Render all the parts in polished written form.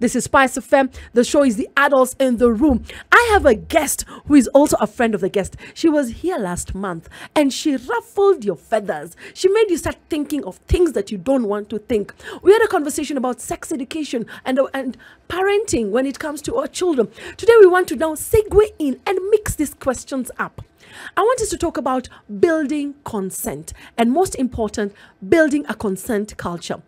This is SpiceFM. The show is The Adults in the Room. I have a guest who is also a friend of the guest. She was here last month and she ruffled your feathers. She made you start thinking of things that you don't want to think. We had a conversation about sex education and parenting when it comes to our children. Today we want to now segue in and mix these questions up. I want us to talk about building consent and, most important, building a consent culture.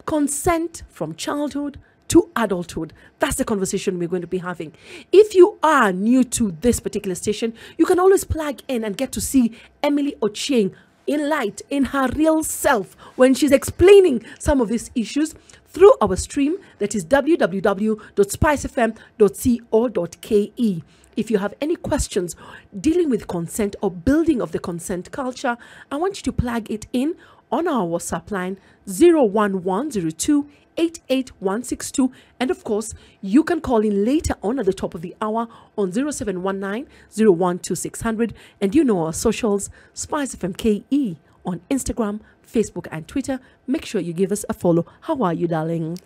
Consent from childhood to adulthood. That's the conversation we're going to be having. If you are new to this particular station, you can always plug in and get to see Emily Ochieng in light, in her real self, when she's explaining some of these issues through our stream that is www.spicefm.co.ke. If you have any questions dealing with consent or building of the consent culture, I want you to plug it in on our WhatsApp line 01102 88162. And of course, you can call in later on at the top of the hour on 0719 012600. And you know our socials, SpiceFM KE on Instagram, Facebook, and Twitter. Make sure you give us a follow. How are you, darling?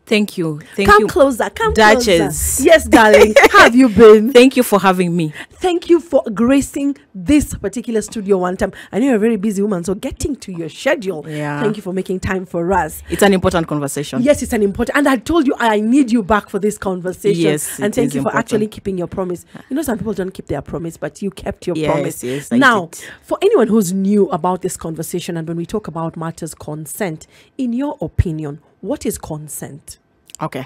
Thank you. Come closer. Duchess. Closer. Yes, darling. How have you been? Thank you for having me. Thank you for gracing this particular studio one time. I know you're a very busy woman, so getting to your schedule. Yeah. Thank you for making time for us. It's an important conversation. Yes, it's an important. And I told you I need you back for this conversation. Yes, and thank you for important. actually keeping your promise. You know, some people don't keep their promise, but you kept your promise. Yes, now, for anyone who's new about this conversation, and when we talk about matters consent, in your opinion, what is consent? Okay.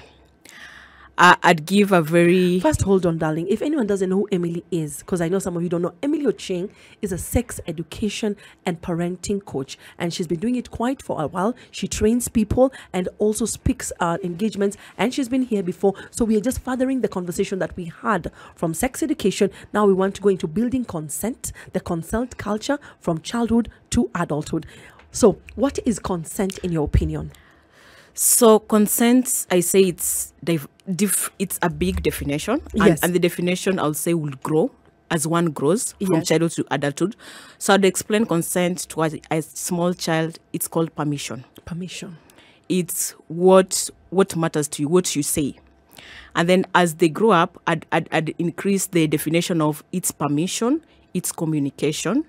I'd give a very... First, hold on, darling. If anyone doesn't know who Emily is, because I know some of you don't know, Emily Ochieng is a sex education and parenting coach, and she's been doing it quite for a while. She trains people and also speaks engagements, and she's been here before. So we are just furthering the conversation that we had from sex education. Now we want to go into building consent, the consent culture from childhood to adulthood. So what is consent in your opinion? So consent, I say it's a big definition. Yes. And the definition, I'll say, will grow as one grows from childhood to adulthood. So I'd explain consent to a small child. It's called permission. Permission. It's what matters to you, what you say. And then as they grow up, I'd increase the definition of its permission, its communication.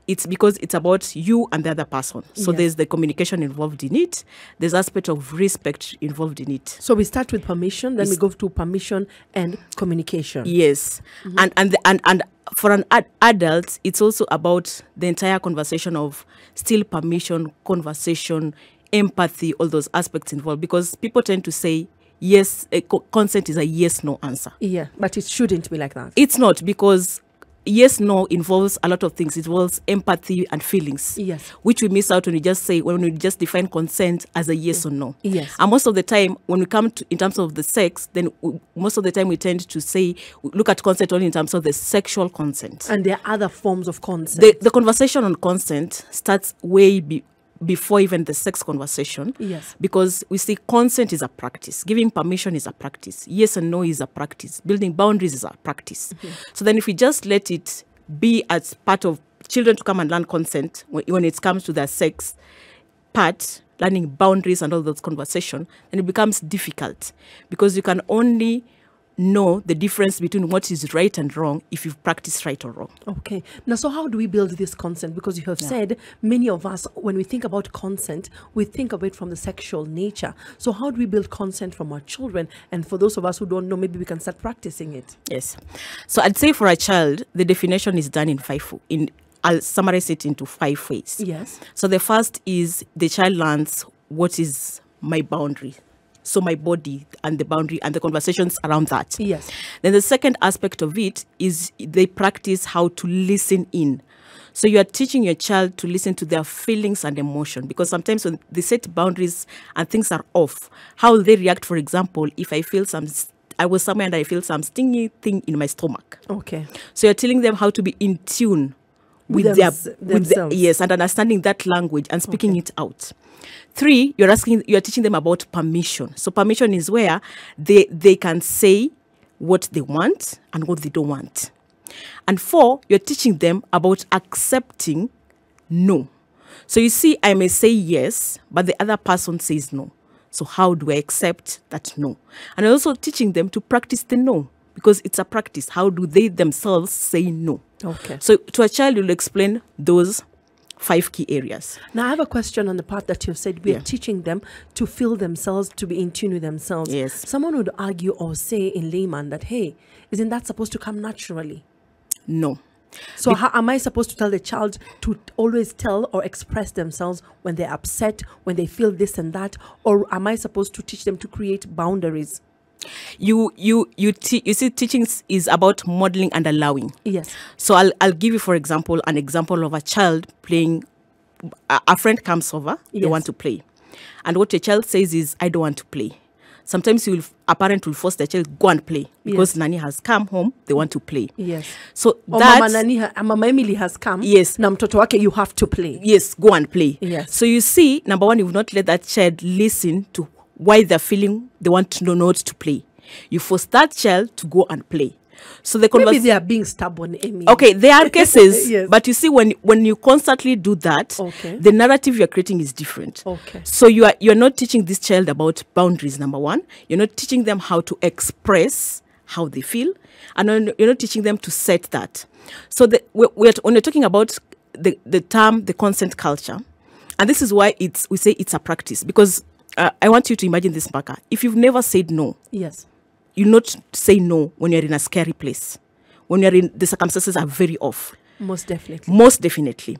It's because it's about you and the other person. So there's the communication involved in it. There's aspect of respect involved in it. So we start with permission, then we go to permission and communication. Yes. And for an adult, it's also about the entire conversation of still permission, conversation, empathy, all those aspects involved. Because people tend to say, yes, consent is a yes-no answer. Yeah, but it shouldn't be like that. It's not, because yes, no involves a lot of things. It involves empathy and feelings. Yes. Which we miss out when we just define consent as a yes or no. Yes. And most of the time, when we come to, in terms of the sex, then most of the time we tend to say, look at consent only in terms of the sexual consent. And there are other forms of consent. The conversation on consent starts way before even the sex conversation. Yes. Because we see consent is a practice. Giving permission is a practice. Yes and no is a practice. Building boundaries is a practice. So then if we just let it be as part of children to come and learn consent when it comes to their sex part, learning boundaries and all those conversation, then it becomes difficult, because you can only know the difference between what is right and wrong if you've practiced right or wrong. Okay. Now, so how do we build this consent? Because you have said many of us, when we think about consent, we think of it from the sexual nature. So how do we build consent from our children? And for those of us who don't know, maybe we can start practicing it. Yes. So I'd say for a child, the definition is done in I'll summarize it into 5 ways. Yes. So the first is the child learns what is my boundary. So my body and the boundary and the conversations around that. Yes. Then the second aspect of it is they practice how to listen in. So you are teaching your child to listen to their feelings and emotion, because sometimes when they set boundaries and things are off, how will they react? For example, if I was somewhere and I feel some stingy thing in my stomach. Okay. So you're telling them how to be in tune with themselves. and understanding that language and speaking it out. 3, you're teaching them about permission. So permission is where they can say what they want and what they don't want. And 4, you're teaching them about accepting no. So you see, I may say yes, but the other person says no. So how do I accept that no? And also teaching them to practice the no, because it's a practice. How do they themselves say no? Okay. So to a child, you'll explain those 5 key areas. Now, I have a question on the part that you've said we are teaching them to feel themselves, to be in tune with themselves. Yes. Someone would argue or say in layman that, hey, isn't that supposed to come naturally? No. So how am I supposed to tell the child to always tell or express themselves when they're upset, when they feel this and that? Or am I supposed to teach them to create boundaries? You see, teaching is about modeling and allowing. Yes. So I'll give you, for example, an example of a child playing. A friend comes over, they want to play. And what your child says is, I don't want to play. Sometimes a parent will force their child, go and play. Because Nani has come home, they want to play. Yes. So Mama Emily has come. Yes. Na mtoto wake, you have to play. Yes, go and play. Yes. So you see, number one, you've not let that child listen to why they're feeling they want to know not to play. You force that child to go and play. So Maybe they are being stubborn, Amy. Okay, there are cases, Yes. but you see, when you constantly do that, the narrative you're creating is different. Okay. So you're not teaching this child about boundaries, number one. You're not teaching them how to express how they feel, and you're not teaching them to set that. So when you're talking about the term, the consent culture, and this is why we say it's a practice, because I want you to imagine this, Mbaka. If you've never said no, yes, you not say no when you're in a scary place, when you're in the circumstances are very off. Most definitely. Most definitely.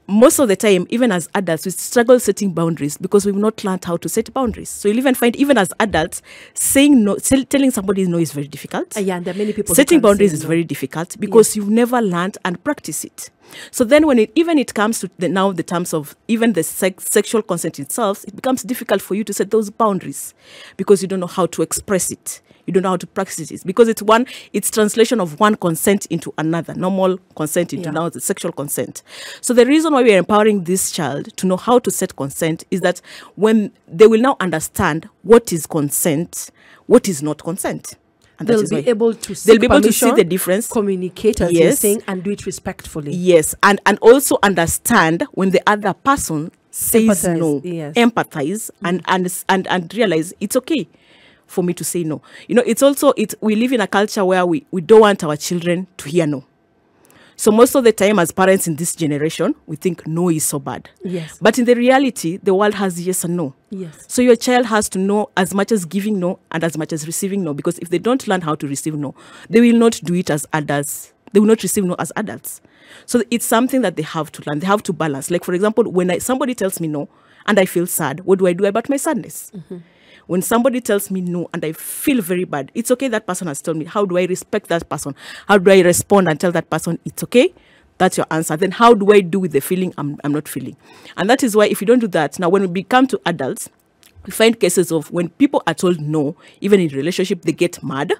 Most of the time, even as adults, we struggle setting boundaries because we've not learned how to set boundaries. So you'll even find, even as adults, saying no, telling somebody no is very difficult. Yeah, and there are many people. Setting boundaries is very difficult because you've never learned and practice it. So then, when it comes to the terms of even the sexual consent itself, it becomes difficult for you to set those boundaries because you don't know how to express it. You don't know how to practice it because it's translation of one consent into another, normal consent into now the sexual consent. So the reason why we are empowering this child to know how to set consent is that when they will now understand what is consent, what is not consent. And they'll be able to see the difference, communicate, as you're saying, and do it respectfully. Yes, and also understand when the other person says no, empathize, and realize it's okay for me to say no. You know, we live in a culture where we don't want our children to hear no. So most of the time as parents in this generation, we think no is so bad. Yes. But in the reality, the world has yes and no. Yes. So your child has to know as much as giving no and as much as receiving no, because if they don't learn how to receive no, they will not do it as adults. They will not receive no as adults. So it's something that they have to learn. They have to balance. Like, for example, when somebody tells me no and I feel sad, what do I do about my sadness? Mm-hmm. When somebody tells me no and I feel very bad, it's okay that person has told me. How do I respect that person? How do I respond and tell that person it's okay? That's your answer. Then how do I do with the feeling I'm not feeling? And that is why if you don't do that, now when we become to adults, we find cases of when people are told no, even in relationship, they get mad,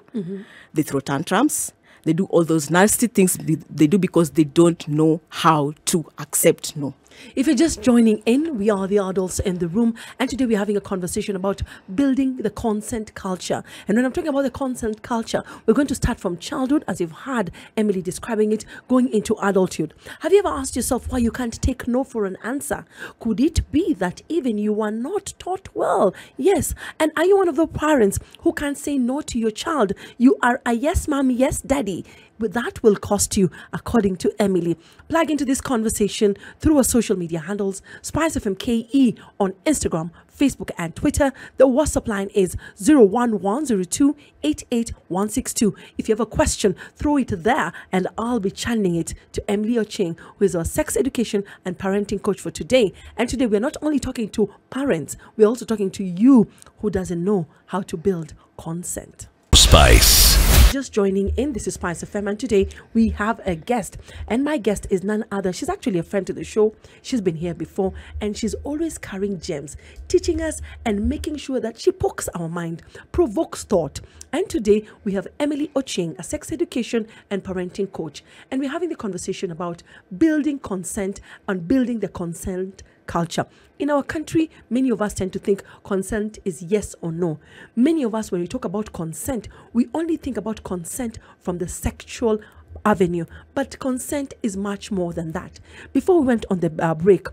they throw tantrums, they do all those nasty things they do because they don't know how to accept no. If you're just joining in, we are the adults in the room, and today we're having a conversation about building the consent culture. And when I'm talking about the consent culture, we're going to start from childhood, as you've heard Emily describing it, going into adulthood. Have you ever asked yourself why you can't take no for an answer? Could it be that even you are not taught well? Yes. And are you one of the parents who can't say no to your child? You are a yes, mom, yes, daddy. But that will cost you, according to Emily. Plug into this conversation through our social media handles, SpiceFM KE on Instagram, Facebook, and Twitter. The WhatsApp line is 01102886162. If you have a question, throw it there, and I'll be channeling it to Emily Ochieng, who is our sex education and parenting coach for today. And today, we're not only talking to parents, we're also talking to you who doesn't know how to build consent. Spice. Just joining in, this is SpiceFM, and today we have a guest, and my guest is none other. She's actually a friend to the show. She's been here before, and she's always carrying gems, teaching us and making sure that she pokes our mind, provokes thought. And today we have Emily Ochieng, a sex education and parenting coach, and we're having the conversation about building consent and building the consent culture. In our country, many of us tend to think consent is yes or no. Many of us, when we talk about consent, we only think about consent from the sexual avenue. But consent is much more than that. Before we went on the break,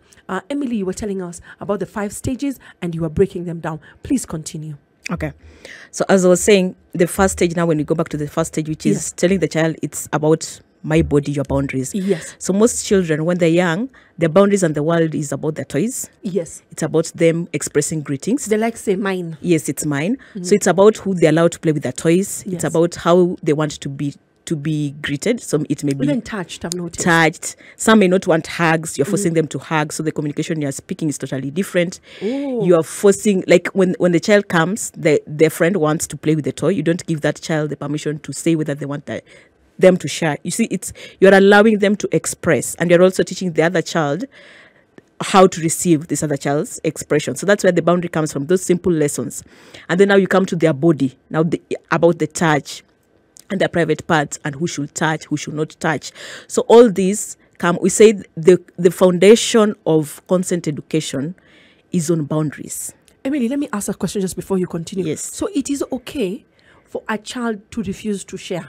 Emily, you were telling us about the 5 stages and you were breaking them down. Please continue. Okay. So as I was saying, the first stage, now when we go back to the first stage, which is telling the child it's about my body, your boundaries. Yes. So most children, when they're young, their boundaries and the world is about their toys. Yes. It's about them expressing greetings. They like say mine. Yes, it's mine. So it's about who they're allowed to play with their toys. Yes. It's about how they want to be greeted. So it may be Even touched, I've noticed. touched. Some may not want hugs. You're forcing them to hug. So the communication you're speaking is totally different. Oh. You are forcing, like when the child comes, their friend wants to play with the toy. You don't give that child the permission to say whether they want them to share. You see, you're allowing them to express, and you're also teaching the other child how to receive this other child's expression. So that's where the boundary comes from, those simple lessons. And then now you come to their body, now about the touch and their private parts and who should touch, who should not touch. So all these we say the foundation of consent education is on boundaries. Emily, let me ask a question just before you continue. Yes. So it is okay for a child to refuse to share?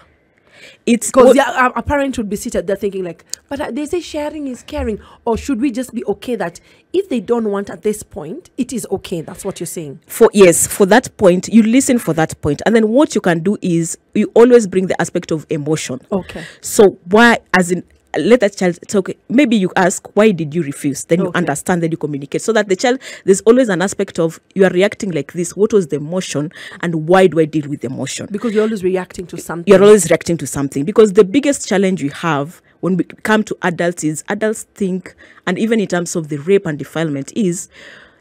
It's because a parent would be seated there thinking like, but they say sharing is caring. Or should we just be okay that if they don't want at this point, it is okay? That's what you're saying. For that point, you listen for that point. And then what you can do is you always bring the aspect of emotion. Okay. So why, as in, let that child talk. Maybe you ask, why did you refuse? Then you understand, then you communicate. So that the child, there's always an aspect of, you are reacting like this. What was the emotion and why do I deal with the emotion? Because you're always reacting to something. You're always reacting to something. Because the biggest challenge we have when we come to adults is adults think, and even in terms of the rape and defilement,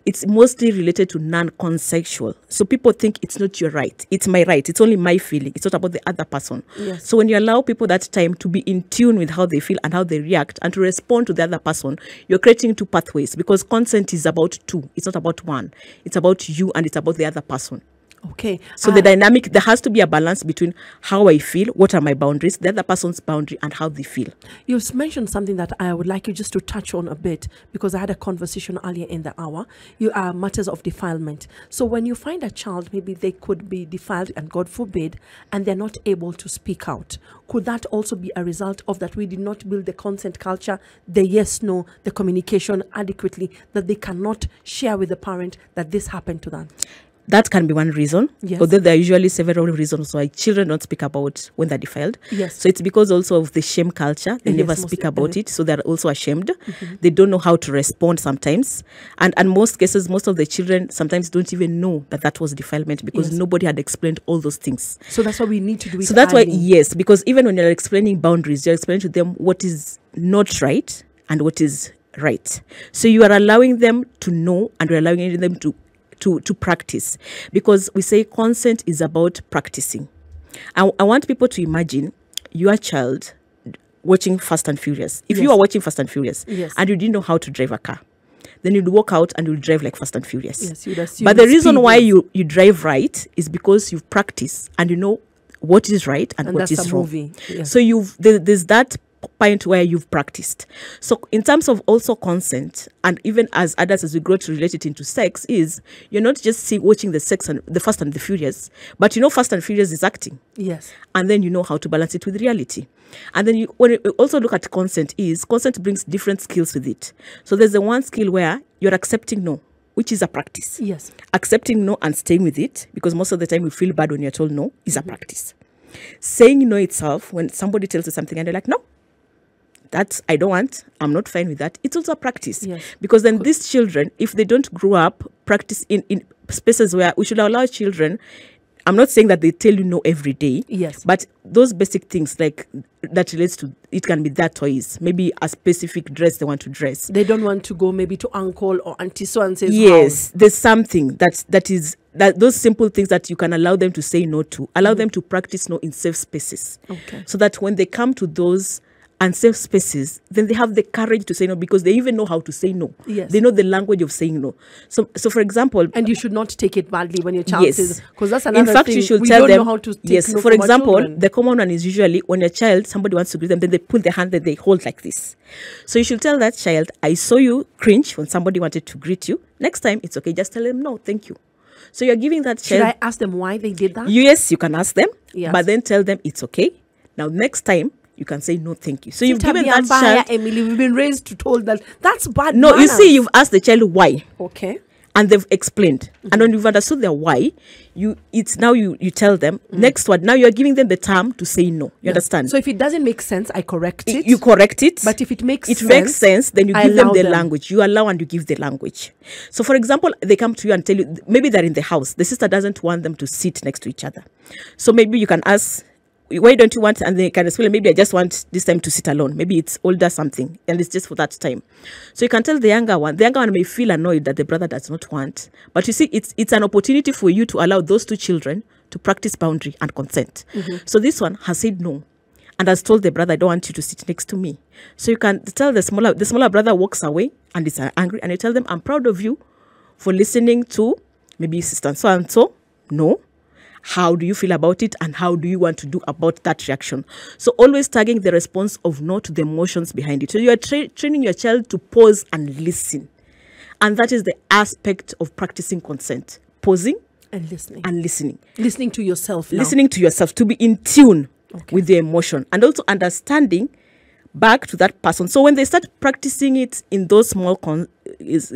it's mostly related to non-consensual. So people think it's not your right. It's my right. It's only my feeling. It's not about the other person. Yes. So when you allow people that time to be in tune with how they feel and how they react and to respond to the other person, you're creating 2 pathways, because consent is about 2. It's not about 1. It's about you and it's about the other person. Okay. So the dynamic, there has to be a balance between how I feel, what are my boundaries, the other person's boundary, and how they feel. You've mentioned something that I would like you just to touch on a bit, because I had a conversation earlier in the hour. Matters of defilement. So when you find a child, maybe they could be defiled, and God forbid, and they're not able to speak out, could that also be a result of that we did not build the consent culture, the yes, no, the communication adequately, that they cannot share with the parent that this happened to them? That can be one reason. Yes. Although there are usually several reasons why children don't speak about when they're defiled. Yes. So it's because also of the shame culture. They never speak about it. So they're also ashamed. They don't know how to respond sometimes. And most cases, most of the children sometimes don't even know that was defilement, because nobody had explained all those things. So that's why we need to do it. So that's why, because even when you're explaining boundaries, you're explaining to them what is not right and what is right. So you are allowing them to know, and you're allowing them to practice, because we say consent is about practicing. I want people to imagine your child watching Fast and Furious. If you are watching Fast and Furious and you didn't know how to drive a car, then you'd walk out and you'll drive like Fast and Furious. Yes, you'd assume. But the reason why you drive right is because you've practiced and you know what is right and what is wrong. Yes. So there's that point where you've practiced. So in terms of also consent, and even as adults, as we grow to relate it into sex, is you're not just watching the sex and the Fast and the Furious, but you know Fast and Furious is acting. Yes. And then you know how to balance it with reality. And then when you also look at consent brings different skills with it. So there's the one skill where you're accepting no, which is a practice. Yes. Accepting no and staying with it, because most of the time you feel bad when you're told no, is a practice. Saying no itself, when somebody tells you something and you're like, no, that I don't want, I'm not fine with that, it's also a practice. Yes. Because then these children, if they don't grow up, practice in spaces where we should allow children, I'm not saying that they tell you no every day, yes, but those basic things like that relates to, it can be their toys, maybe a specific dress they want to dress. They don't want to go maybe to uncle or auntie so and says yes, there's something that those simple things that you can allow them to say no to, allow them to practice no in safe spaces. Okay. So that when they come to those unsafe spaces, then they have the courage to say no, because they even know how to say no. Yes. They know the language of saying no. So for example, and you should not take it badly when your child says, because that's another in fact, thing. You should we tell don't them, know how to take yes. No For from example, the common one is usually when your child, somebody wants to greet them, then they put their hand that they hold like this. So you should tell that child, I saw you cringe when somebody wanted to greet you. Next time, it's okay. Just tell them no, thank you. So you're giving that child. Should I ask them why they did that? Yes, you can ask them, yes, but then tell them it's okay. Now, next time, you can say no, thank you. So you've Sita given that Biambaya, child. Emily, we've been raised to told that that's bad No, you manners. see, you've asked the child why. Okay. And they've explained. And when you've understood their why, you tell them next word. Now you're giving them the time to say no. You understand? So if it doesn't make sense, I correct it. You correct it. But if it makes sense, then you I give them allow the them. language. You allow and you give the language. So for example, they come to you and tell you, maybe they're in the house. The sister doesn't want them to sit next to each other. So maybe you can ask, why don't you want, and they can explain, maybe I just want this time to sit alone. Maybe it's older something and it's just for that time. So you can tell the younger one may feel annoyed that the brother does not want. But you see, it's an opportunity for you to allow those two children to practice boundary and consent. So this one has said no and has told the brother, I don't want you to sit next to me. So you can tell the smaller brother walks away and is angry, and you tell them, I'm proud of you for listening to maybe sister so and so. No. How do you feel about it, and how do you want to do about that reaction? So always tagging the response of no to the emotions behind it. So you are training your child to pause and listen. And that is the aspect of practicing consent. Pausing and listening. Listening to yourself now. Listening to yourself, to be in tune with the emotion, and also understanding back to that person. So when they start practicing it in those small practices,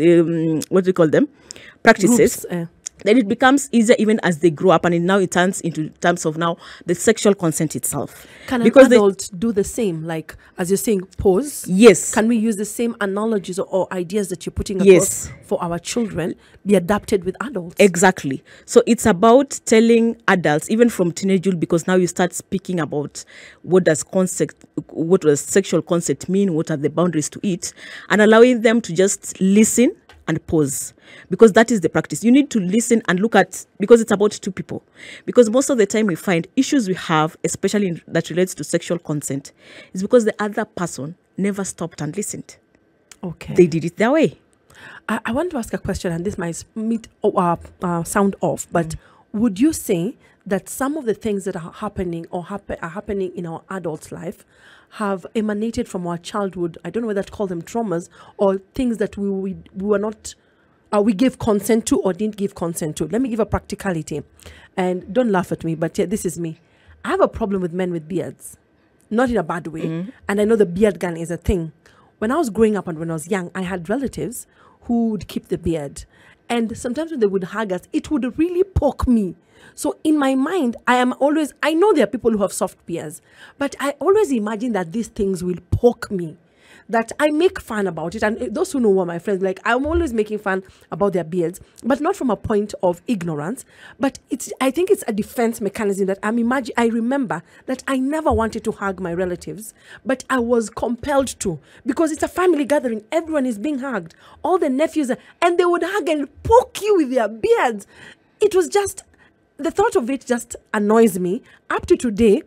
Groups, then it becomes easier even as they grow up, and now it turns into terms of now the sexual consent itself. Can an adult do the same? Like, as you're saying, pause? Yes. Can we use the same analogies or ideas that you're putting across for our children be adapted with adults? Exactly. So it's about telling adults, even from teenagehood, because now you start speaking about what does sexual consent mean, what are the boundaries to it, and allowing them to just listen and pause, because that is the practice. You need to listen and look at, because it's about two people. Because most of the time we find issues we have, especially that relates to sexual consent, is because the other person never stopped and listened. Okay. They did it their way. I want to ask a question, and this might sound off, but would you say that some of the things that are happening or are happening in our adult life have emanated from our childhood? I don't know whether to call them traumas or things that we were not, we gave consent to or didn't give consent to. Let me give a practicality, and don't laugh at me, but yeah, this is me. I have a problem with men with beards, not in a bad way, and I know the beard gun is a thing. When I was growing up and when I was young, I had relatives who would keep the beard, and sometimes when they would hug us, it would really poke me. So in my mind, I know there are people who have soft beards, but I always imagine that these things will poke me, that I make fun about it. And those who know are my friends, like, I'm always making fun about their beards, but not from a point of ignorance, but I think it's a defense mechanism that I remember that I never wanted to hug my relatives, but I was compelled to, because it's a family gathering. Everyone is being hugged, all the nephews, and they would hug and poke you with their beards. It was just, the thought of it just annoys me. Up to today,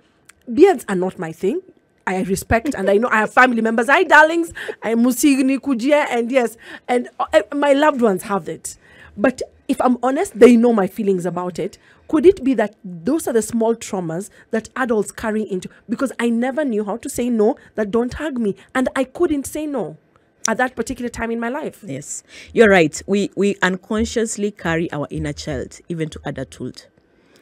beards are not my thing. I respect, and I know I have family members. Hi, darlings. I'm Musigni Kujia, and yes, and my loved ones have it. But if I'm honest, they know my feelings about it. Could it be that those are the small traumas that adults carry into? Because I never knew how to say no, that don't hug me, and I couldn't say no at that particular time in my life. Yes, you're right. We unconsciously carry our inner child even to adulthood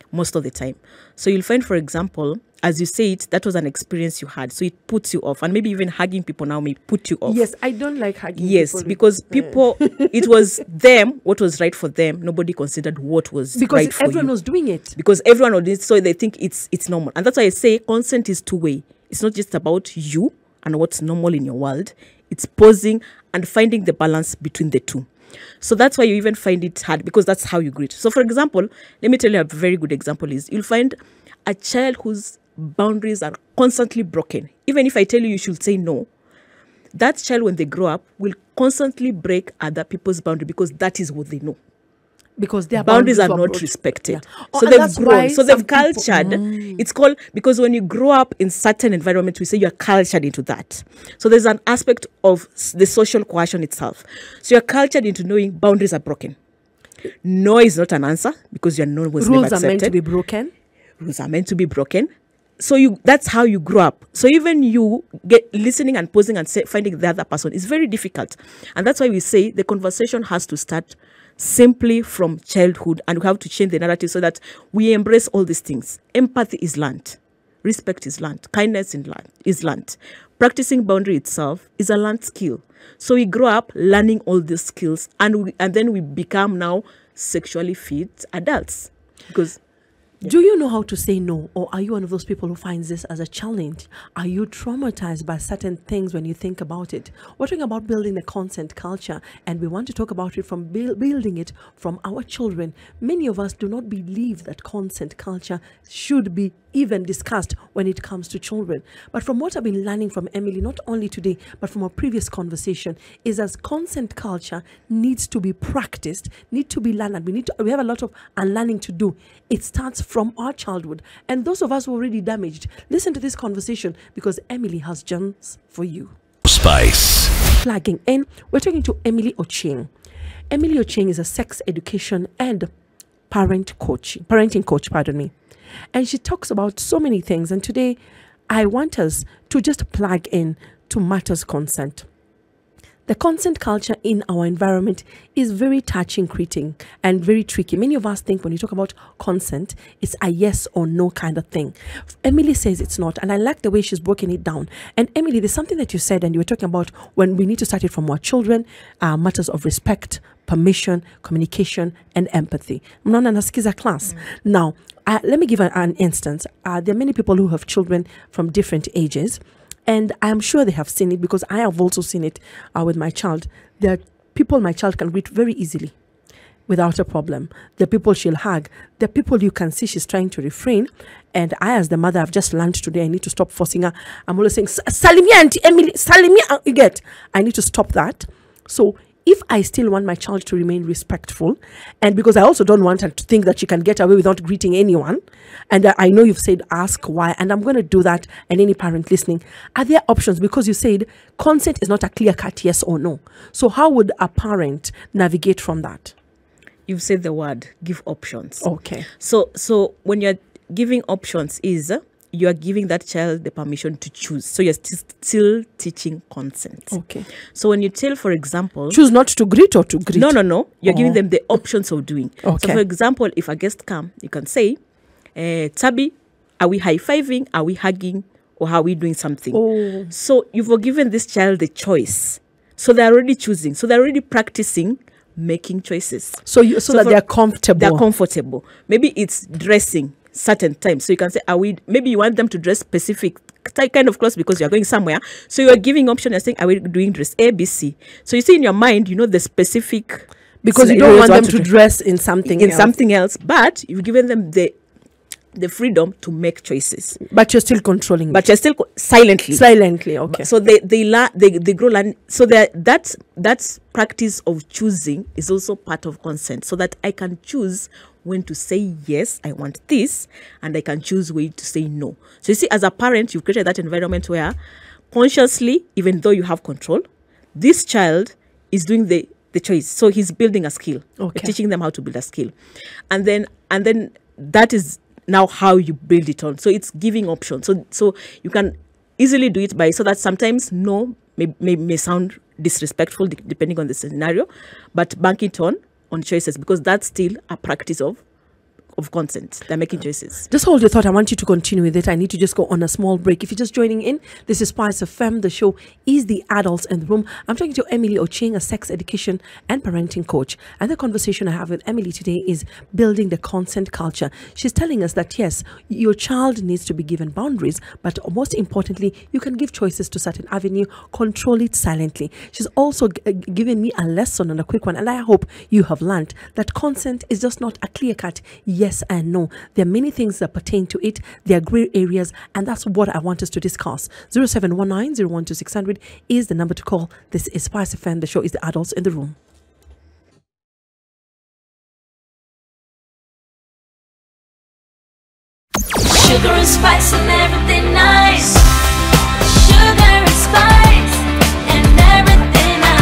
most of the time. So you'll find, for example, as you say it, that was an experience you had, so it puts you off, and maybe even hugging people now may put you off. Yes, I don't like hugging people. Yes, because people, it was them, what was right for them. Nobody considered what was right for you. Because everyone was doing it. Because everyone was doing it, so they think it's normal. And that's why I say consent is two-way. It's not just about you and what's normal in your world. It's pausing and finding the balance between the two. So that's why you even find it hard, because that's how you greet. So for example, let me tell you a very good example is, you'll find a child whose boundaries are constantly broken. Even if I tell you should say no, that child, when they grow up, will constantly break other people's boundaries, because that is what they know. Because their boundaries are not respected. Yeah. So they've grown. So they've cultured. It's called, because when you grow up in certain environments, we say you're cultured into that. So there's an aspect of the social coercion itself. So you're cultured into knowing boundaries are broken. No is not an answer, because your no was never accepted. Rules are meant to be broken. Rules are meant to be broken. So that's how you grow up. So even you get listening and pausing and finding the other person is very difficult. And that's why we say the conversation has to start simply from childhood, and we have to change the narrative so that we embrace all these things. Empathy is learned. respect is learned. Kindness is learned. Practicing boundary itself is a learned skill. So we grow up learning all these skills, and then we become now sexually fit adults. Because do you know how to say no, or are you one of those people who finds this as a challenge? Are you traumatized by certain things when you think about it? We're talking about building the consent culture, and we want to talk about it from building it from our children. Many of us do not believe that consent culture should be even discussed when it comes to children. But from what I've been learning from Emily, not only today, but from our previous conversation, is as consent culture needs to be practiced, need to be learned. We have a lot of unlearning to do. It starts from our childhood. And those of us who are already damaged, listen to this conversation, because Emily has gems for you. Spice. Flagging in, we're talking to Emily Ochieng. Emily Ochieng is a sex education and parenting coach, and she talks about so many things. And today, I want us to just plug in to matters consent. The consent culture in our environment is very touching, and very tricky. Many of us think when you talk about consent, it's a yes or no kind of thing. Emily says it's not, and I like the way she's broken it down. And Emily, there's something that you said, and you were talking about when we need to start it from our children, matters of respect, permission, communication, and empathy. Mnaona nasikiza class. Now, let me give an instance. There are many people who have children from different ages, and I'm sure they have seen it, because I have also seen it with my child. There are people my child can greet very easily without a problem. The are people she'll hug. The are people you can see she's trying to refrain. And I, as the mother, have just learned today, I need to stop forcing her. I'm always saying, Salimia, Auntie Emily, Salimia, you get. I need to stop that. So if I still want my child to remain respectful, and because I also don't want her to think that she can get away without greeting anyone, and I know you've said ask why, and I'm going to do that, and any parent listening, are there options? Because you said consent is not a clear-cut yes or no. So how would a parent navigate from that? You've said the word, give options. Okay. So when you're giving options you are giving that child the permission to choose. So you're still teaching consent. Okay. So when you tell, for example... Choose not to greet or to greet? No. You're giving them the options of doing. Okay. So for example, if a guest comes, you can say, Tabi, are we high-fiving? Are we hugging? Or are we doing something? Oh. So you've given this child the choice. So they're already choosing. So they're already practicing making choices. So that they're comfortable. They're comfortable. Maybe it's dressing certain times. So you can say, maybe you want them to dress specific kind of clothes because you're going somewhere. So you're giving option and saying, are we doing dress A, B, C? So you see in your mind, you know the specific... Because you don't want them to dress in something else. But you've given them the freedom to make choices. But you're still controlling. But you're still silently. Silently, okay. So they grow learn. So that's practice of choosing is also part of consent. So that I can choose when to say yes, I want this, and I can choose when to say no. So you see, as a parent, you've created that environment where consciously, even though you have control, this child is doing the choice. So he's building a skill. Okay. Teaching them how to build a skill. And then that is now how you build it on. So it's giving options. So you can easily do it by, so that sometimes no may sound disrespectful depending on the scenario, but bank it on choices, because that's still a practice of consent. They're making choices. Just hold your thought. I want you to continue with it. I need to just go on a small break. If you're just joining in, this is SpiceFM. The show is The Adults in the Room. I'm talking to Emily Ochieng, a sex education and parenting coach. And the conversation I have with Emily today is building the consent culture. She's telling us that, yes, your child needs to be given boundaries, but most importantly, you can give choices to certain avenue, control it silently. She's also given me a lesson and a quick one, and I hope you have learned that consent is just not a clear-cut yes and no. There are many things that pertain to it. There are gray areas, and that's what I want us to discuss. 0719-012-600 is the number to call. This is SpiceFM. The show is The Adults in the Room. Sugar and spice and everything nice. Sugar and spice and everything nice.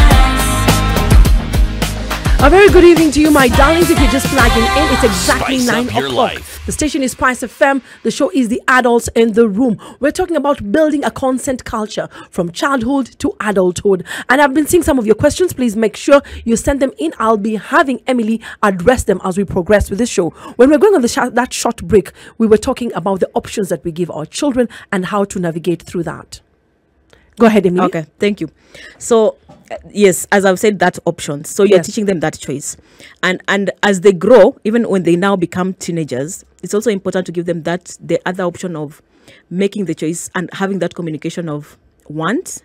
A very good evening to you, my darlings. If you're just plugging in, it's exactly Spice 9 up your o'clock. life. The station is SpiceFM. The show is The Adults in the Room. We're talking about building a consent culture from childhood to adulthood. And I've been seeing some of your questions. Please make sure you send them in. I'll be having Emily address them as we progress with this show. When we're going on that short break, we were talking about the options that we give our children and how to navigate through that. Go ahead, Emily. Okay, thank you. So, yes, as I've said, that option. So you're Yes. teaching them that choice. And as they grow, even when they now become teenagers, it's also important to give them the other option of making the choice and having that communication of want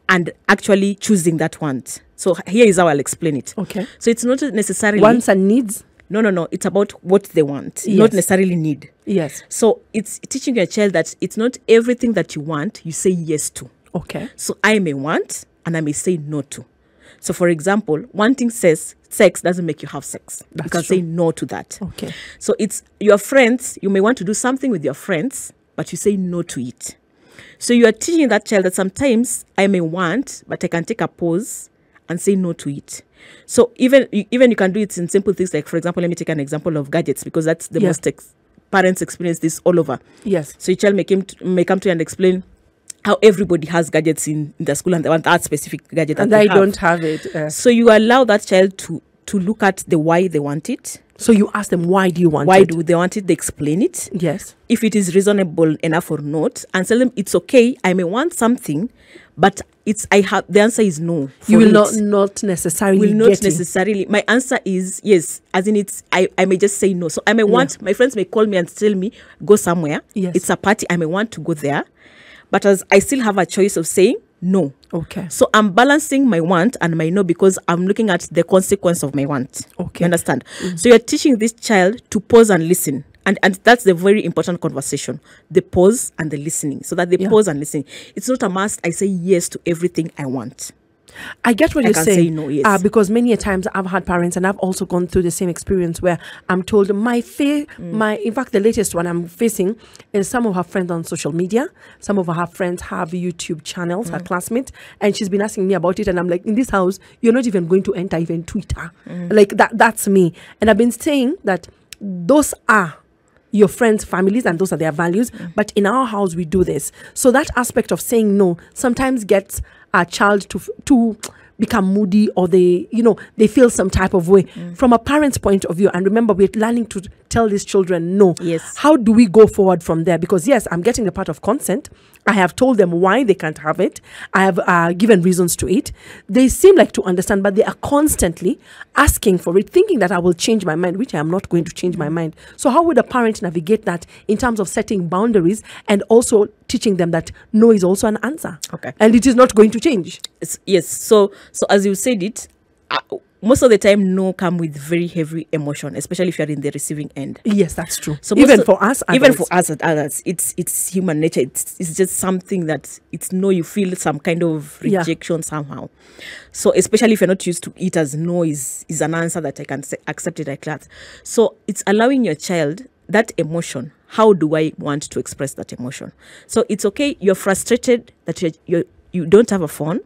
and actually choosing that want. So here is how I'll explain it. Okay. So it's not necessarily... Wants and needs? No. It's about what they want, Yes. not necessarily need. Yes. So it's teaching your child that it's not everything that you want, you say yes to. Okay. So I may want and I may say no to. So for example, wanting sex doesn't make you have sex. That's you can true. say no to that. Okay. So it's your friends, you may want to do something with your friends, but you say no to it. So you are teaching that child that sometimes I may want, but I can take a pause and say no to it. So even you can do it in simple things like, for example, let me take an example of gadgets because that's the Yeah. most parents experience this all over. Yes. So your child may come to you and explain how everybody has gadgets in their school and they want that specific gadget And that I they have. don't have it. So you allow that child to look at the why they want it. So you ask them, why do you want Why it? do they want it? They explain it. Yes. If it is reasonable enough or not, and tell them it's okay. I may want something, but the answer is no. You for will it. not necessarily Will not get it. necessarily. My answer is yes, as in I may just say no. So I may want, my friends may call me and tell me, go somewhere. Yes. It's a party. I may want to go there. But as I still have a choice of saying no. Okay. So I'm balancing my want and my no because I'm looking at the consequence of my want. Okay. You understand? So you're teaching this child to pause and listen. And that's the very important conversation. The pause and the listening. So that they pause and listen. It's not a must. I say yes to everything I want. I get what I you're can saying. say no, yes. Because many a times I've had parents and I've also gone through the same experience where I'm told in fact, the latest one I'm facing is some of her friends on social media. Some of her friends have YouTube channels, her classmates, and she's been asking me about it. And I'm like, in this house, you're not even going to enter even Twitter. Like that's me. And I've been saying that those are your friends' families and those are their values. But in our house, we do this. So that aspect of saying no sometimes gets our child to become moody or they feel some type of way from a parent's point of view. And remember, we're learning to tell these children no. Yes. How do we go forward from there? Because yes, I'm getting the part of consent. I have told them why they can't have it. I have given reasons to it. They seem like to understand, but they are constantly asking for it, thinking that I will change my mind, which I am not going to change my mind. So how would a parent navigate that in terms of setting boundaries and also teaching them that no is also an answer? Okay. And it is not going to change. Yes. So as you said it, most of the time no come with very heavy emotion, especially if you're in the receiving end. Yes, that's true. So even for us adults, it's human nature. It's just something that it's no. You feel some kind of rejection somehow. So especially if you're not used to it as no is an answer that I can accept it like that. So it's allowing your child that emotion. How do I want to express that emotion? So it's okay. You're frustrated that you don't have a phone.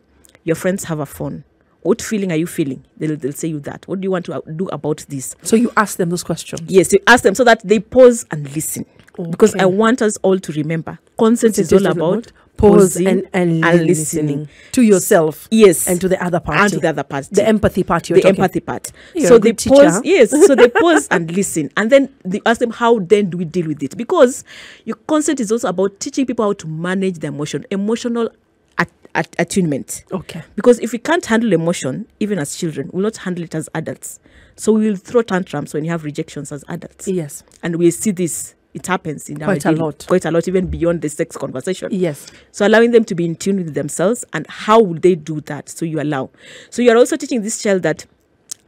Your friends have a phone. What feeling are you feeling? They'll say you that. What do you want to do about this? So you ask them those questions. Yes, you ask them so that they pause and listen. Okay. Because I want us all to remember, consent is all about pause pausing and listening to yourself. Yes. And to the other party. And to the other party. The empathy part you're the talking. empathy part. You're So a they good pause. teacher. Yes. So they pause and listen. And then they ask them, how then do we deal with it? Because your consent is also about teaching people how to manage the emotional attunement. Okay. Because if we can't handle emotion, even as children, we'll not handle it as adults. So we will throw tantrums when you have rejections as adults. Yes. And we see this. It happens in Quite our a lot. Quite a lot, even beyond the sex conversation. Yes. So allowing them to be in tune with themselves and how would they do that? So you allow. So you are also teaching this child that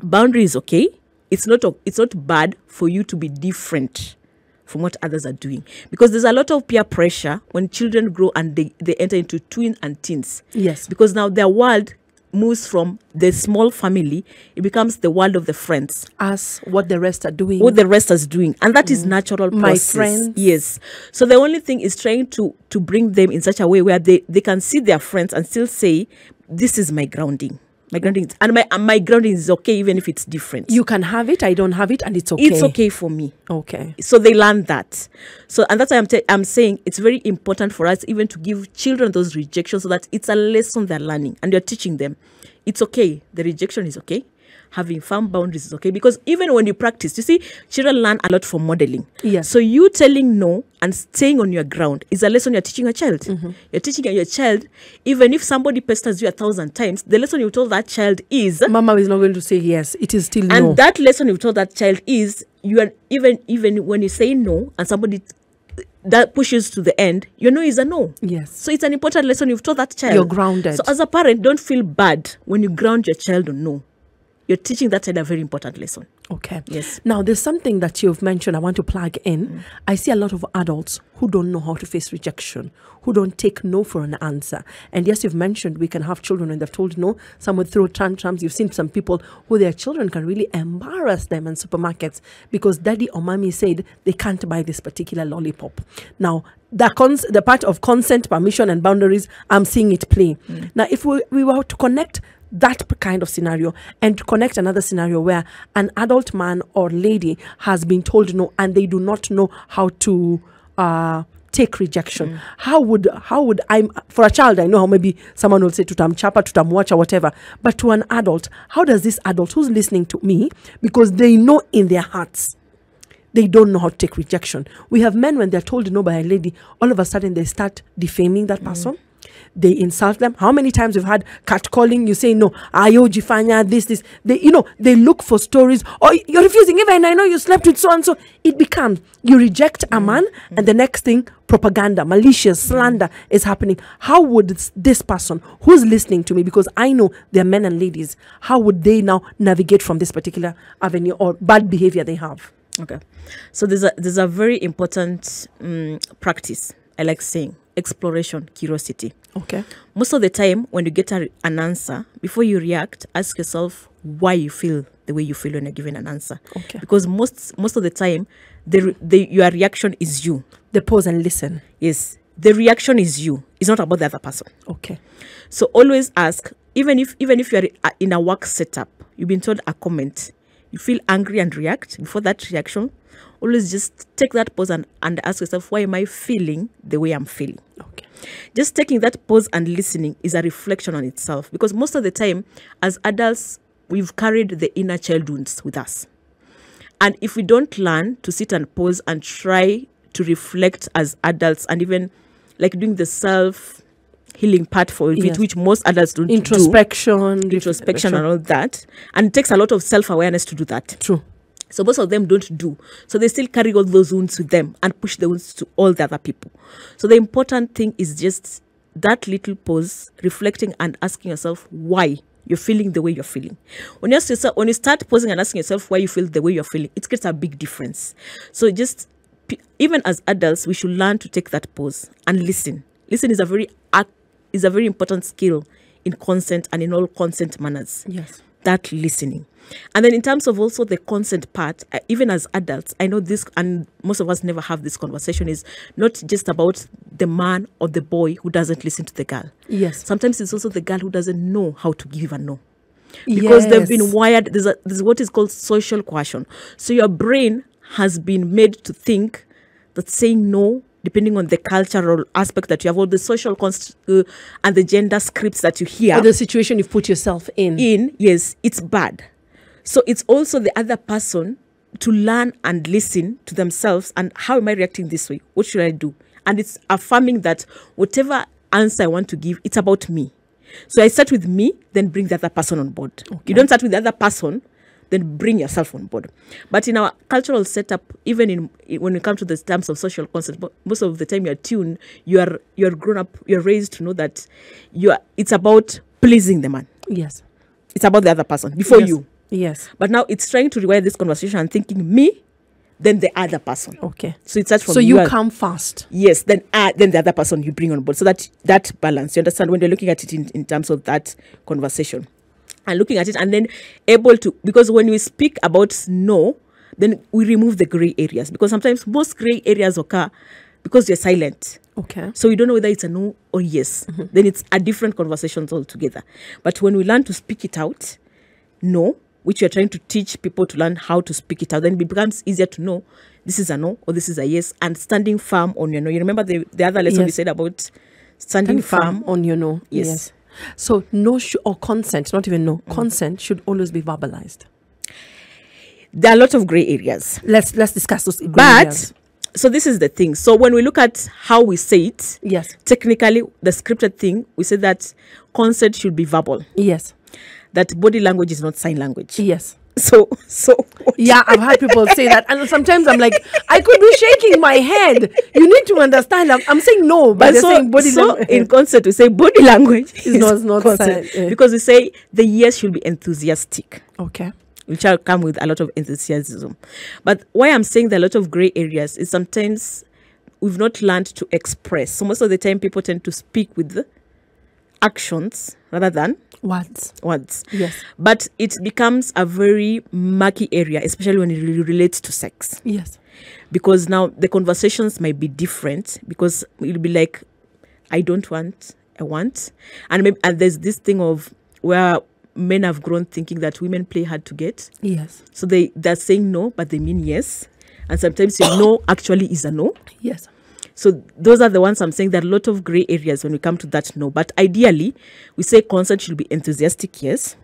boundary is okay. It's not bad for you to be different from what others are doing. Because there's a lot of peer pressure when children grow and they enter into twin and teens. Yes. Because now their world moves from the small family, it becomes the world of the friends. As what the rest are doing. What the rest is doing. And that is natural process. My friends. Yes. So the only thing is trying to bring them in such a way where they can see their friends and still say, this is my grounding. My grounding is, and my grounding is okay even if it's different. You can have it, I don't have it, and it's okay. It's okay for me. Okay. So they learn that. So, and that's why I'm saying it's very important for us even to give children those rejections, so that it's a lesson they're learning and you're teaching them. It's okay. The rejection is okay. Having firm boundaries is okay, because even when you practice, you see, children learn a lot from modeling. Yes. So you telling no and staying on your ground is a lesson you're teaching your child. You're teaching your child, even if somebody pesters you 1,000 times, the lesson you told that child is, Mama is not going to say yes. It is still and no. that lesson you told that child is, you are even when you say no and somebody that pushes to the end, your no is a no. Yes. So it's an important lesson you've taught that child. You're grounded. So as a parent, don't feel bad when you ground your child on no. You're teaching that child a very important lesson. Okay. Yes. Now, there's something that you've mentioned I want to plug in. I see a lot of adults who don't know how to face rejection, who don't take no for an answer. And yes, you've mentioned we can have children when they've told no. Some would throw tantrums. You've seen some people who their children can really embarrass them in supermarkets because daddy or mommy said they can't buy this particular lollipop. Now, the part of consent, permission, and boundaries, I'm seeing it play. Now, if we were to connect that kind of scenario and to connect another scenario where an adult man or lady has been told no and they do not know how to take rejection, how would I, for a child, I know how maybe someone will say tutamchapa, tutamwacha, whatever, but to an adult, how does this adult who's listening to me, because they know in their hearts they don't know how to take rejection. We have men, when they're told no by a lady, all of a sudden they start defaming that person. They insult them. How many times we've had catcalling? You say no, ayo jifanya, this. They look for stories. Oh, you're refusing, even I know you slept with so and so. It becomes, you reject a man, and the next thing, propaganda, malicious slander is happening. How would this person who's listening to me, because I know they're men and ladies, how would they now navigate from this particular avenue or bad behavior they have? Okay. So there's a very important practice, I like saying, exploration, curiosity. Okay. Most of the time, when you get an answer, before you react, ask yourself why you feel the way you feel when you're given an answer. Okay. Because most of the time, your reaction is you. They pause and listen. Yes. The reaction is you. It's not about the other person. Okay. So always ask, even if you're in a work setup, you've been told a comment, you feel angry and react. Before that reaction, always just take that pause and ask yourself, why am I feeling the way I'm feeling? Okay. Just taking that pause and listening is a reflection on itself, because most of the time as adults, we've carried the inner child wounds with us. And if we don't learn to sit and pause and try to reflect as adults, and even like doing the self-healing part for it, Yes. which most adults don't Introspection, and all that. And it takes a lot of self-awareness to do that. True. So most of them don't do. So they still carry all those wounds with them and push the wounds to all the other people. So the important thing is just that little pause, reflecting and asking yourself why you're feeling the way you're feeling. When you start pausing and asking yourself why you feel the way you're feeling, it creates a big difference. So just, even as adults, we should learn to take that pause and listen. Listen is a very important skill in consent and in all consent manners. Yes. That listening. And then in terms of also the consent part, even as adults, I know this, and most of us never have this conversation, is not just about the man or the boy who doesn't listen to the girl. Yes. Sometimes it's also the girl who doesn't know how to give a no. Because they've been wired, there's what is called social coercion. So your brain has been made to think that saying no, depending on the cultural aspect that you have, all the social and the gender scripts that you hear. Or the situation you've put yourself in. Yes, it's bad. So it's also the other person to learn and listen to themselves, and how am I reacting this way? What should I do? And it's affirming that whatever answer I want to give, it's about me. So I start with me, then bring the other person on board. Okay. You don't start with the other person, then bring yourself on board. But in our cultural setup, even when it comes to the terms of social consent, most of the time you're tuned, you're grown up, you're raised to know that it's about pleasing the man. Yes. It's about the other person before you. Yes. But now it's trying to rewire this conversation and thinking me, then the other person. Okay. So it starts from so you come first. Yes. Then the other person you bring on board. So that balance, you understand, when you're looking at it in terms of that conversation, and looking at it, and then able to, because when we speak about no, then we remove the gray areas, because sometimes most gray areas occur because you're silent. Okay. So you don't know whether it's a no or yes. Then it's a different conversations altogether. But when we learn to speak it out, no, which you're trying to teach people to learn how to speak it out, then it becomes easier to know this is a no or this is a yes, and standing firm on your no. You remember the other lesson we said about standing firm on your no. Yes. So no or consent, not even no, consent should always be verbalized. There are a lot of gray areas. Let's discuss those gray areas. So this is the thing. So when we look at how we say it, yes, technically the scripted thing, we say that consent should be verbal. Yes. That body language is not sign language. Yes. So yeah, I've heard people say that, and sometimes I'm like, I could be shaking my head. You need to understand. I'm saying no, but they're saying body language. In consent, we say body language is not consent, sign, because we say the yes should be enthusiastic. Okay. Which will come with a lot of enthusiasm. But why I'm saying there are a lot of gray areas is sometimes we've not learned to express. So most of the time, people tend to speak with the actions rather than words. Yes. But it becomes a very murky area, especially when it relates to sex. Yes. Because now the conversations might be different, because it'll be like, I don't want, I want. And there's this thing of where men have grown thinking that women play hard to get. Yes. So they're saying no, but they mean yes. And sometimes your no actually is a no. Yes. So those are the ones I'm saying. There are a lot of gray areas when we come to that no. But ideally, we say consent should be enthusiastic, yes.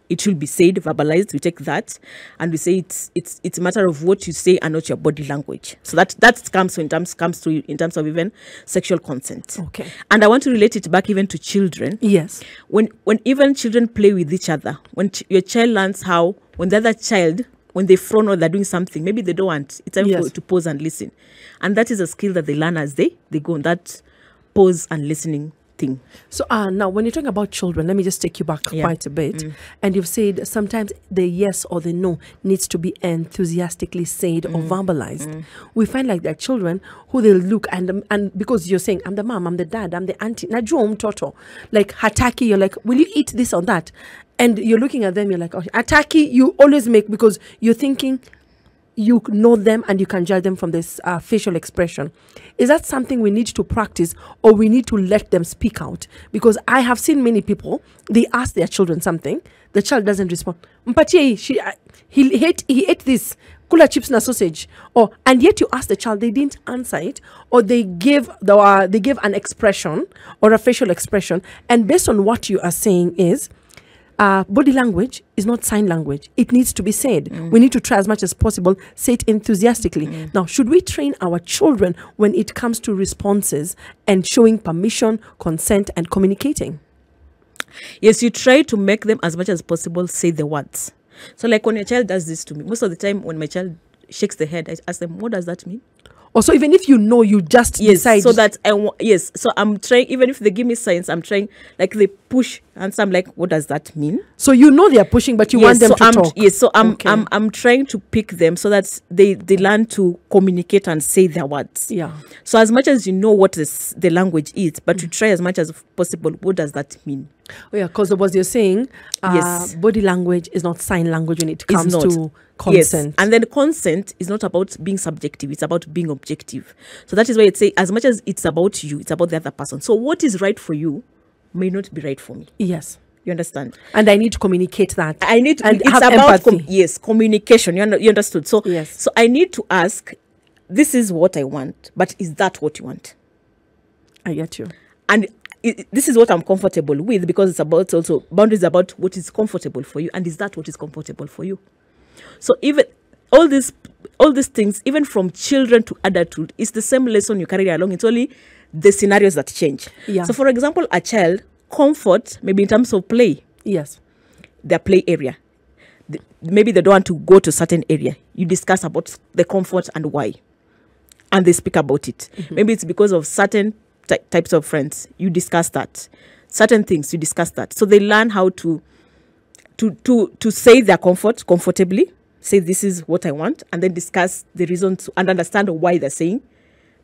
It should be said, verbalized. We take that, and we say it's a matter of what you say and not your body language. So that comes in terms of even sexual consent. Okay. And I want to relate it back even to children. Yes. When even children play with each other, when your child learns how, when the other child, when they frown or they're doing something, maybe they don't want, it's time to pause and listen. And that is a skill that they learn as they go on that pause and listening thing. So now when you're talking about children, let me just take you back quite a bit. And you've said sometimes the yes or the no needs to be enthusiastically said or verbalized. We find like that children who they'll look and because you're saying, I'm the mom, I'm the dad, I'm the auntie, najua toto, like hataki, you're like, will you eat this or that? And you're looking at them, you're like, oh, hataki, you always make, because you're thinking you know them and you can judge them from this facial expression. Is that something we need to practice, or we need to let them speak out? Because I have seen many people, they ask their children something, the child doesn't respond. Mpatie, he ate this, kula chips na sausage, and yet you ask the child, they didn't answer it, or they give an expression or a facial expression, and based on what you are saying is, body language is not sign language. It needs to be said. We need to try as much as possible, say it enthusiastically. Now, should we train our children when it comes to responses and showing permission, consent, and communicating? Yes, you try to make them as much as possible say the words. So like when your child does this to me, most of the time when my child shakes the head, I ask them, what does that mean? Also, even if you know, you just decide. So that so I'm trying, even if they give me signs, I'm trying, like they push, and so I'm like, what does that mean? So you know they are pushing, but you want them to talk. Yes, so I'm trying to pick them so that they learn to communicate and say their words. Yeah. So as much as you know what the language is, but you try as much as possible, what does that mean? Oh yeah, because what you're saying, body language is not sign language when it comes to consent. Yes. And then consent is not about being subjective, it's about being objective. So that is why it's say, as much as it's about you, it's about the other person. So what is right for you may not be right for me. Yes. You understand? And I need to communicate that. I need to, and it's have about empathy. Communication. You understood? So yes. So I need to ask, this is what I want, but is that what you want? I get you. And this is what I'm comfortable with, because it's about also boundaries about what is comfortable for you, and is that what is comfortable for you? So even all these things, even from children to adulthood, it's the same lesson you carry along. It's only the scenarios that change. Yeah. So for example, a child, comfort, maybe in terms of play. Yes. Their play area. Maybe they don't want to go to a certain area. You discuss about the comfort and why. And they speak about it. Maybe it's because of certain types of friends. You discuss that. Certain things, you discuss that. So they learn how to say their comfortably, say this is what I want, and then discuss the reasons and understand why they're saying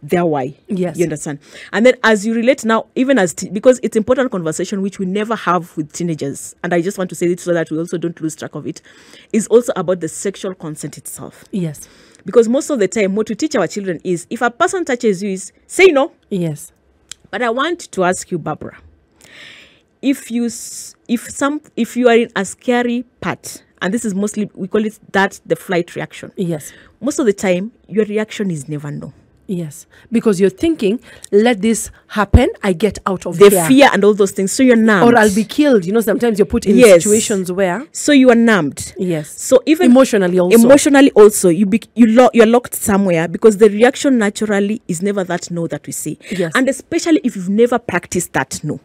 their why. Yes. You understand? And then as you relate now, even as, because it's important conversation which we never have with teenagers, and I just want to say it so that we also don't lose track of it, is also about the sexual consent itself. Yes. Because most of the time, what we teach our children is, if a person touches you, is say no. Yes. But I want to ask you, Barbara, if you are in a scary part, and this is mostly, we call it the flight reaction. Yes. Most of the time, your reaction is never no. Yes, because you're thinking, let this happen, I get out of The here. fear and all those things. So you're numbed. Or I'll be killed. Sometimes you're put in Yes. situations where... So you are numbed. Yes. So even Emotionally also. you're locked somewhere, because the reaction naturally is never that no that we say. Yes. And especially if you've never practiced that no.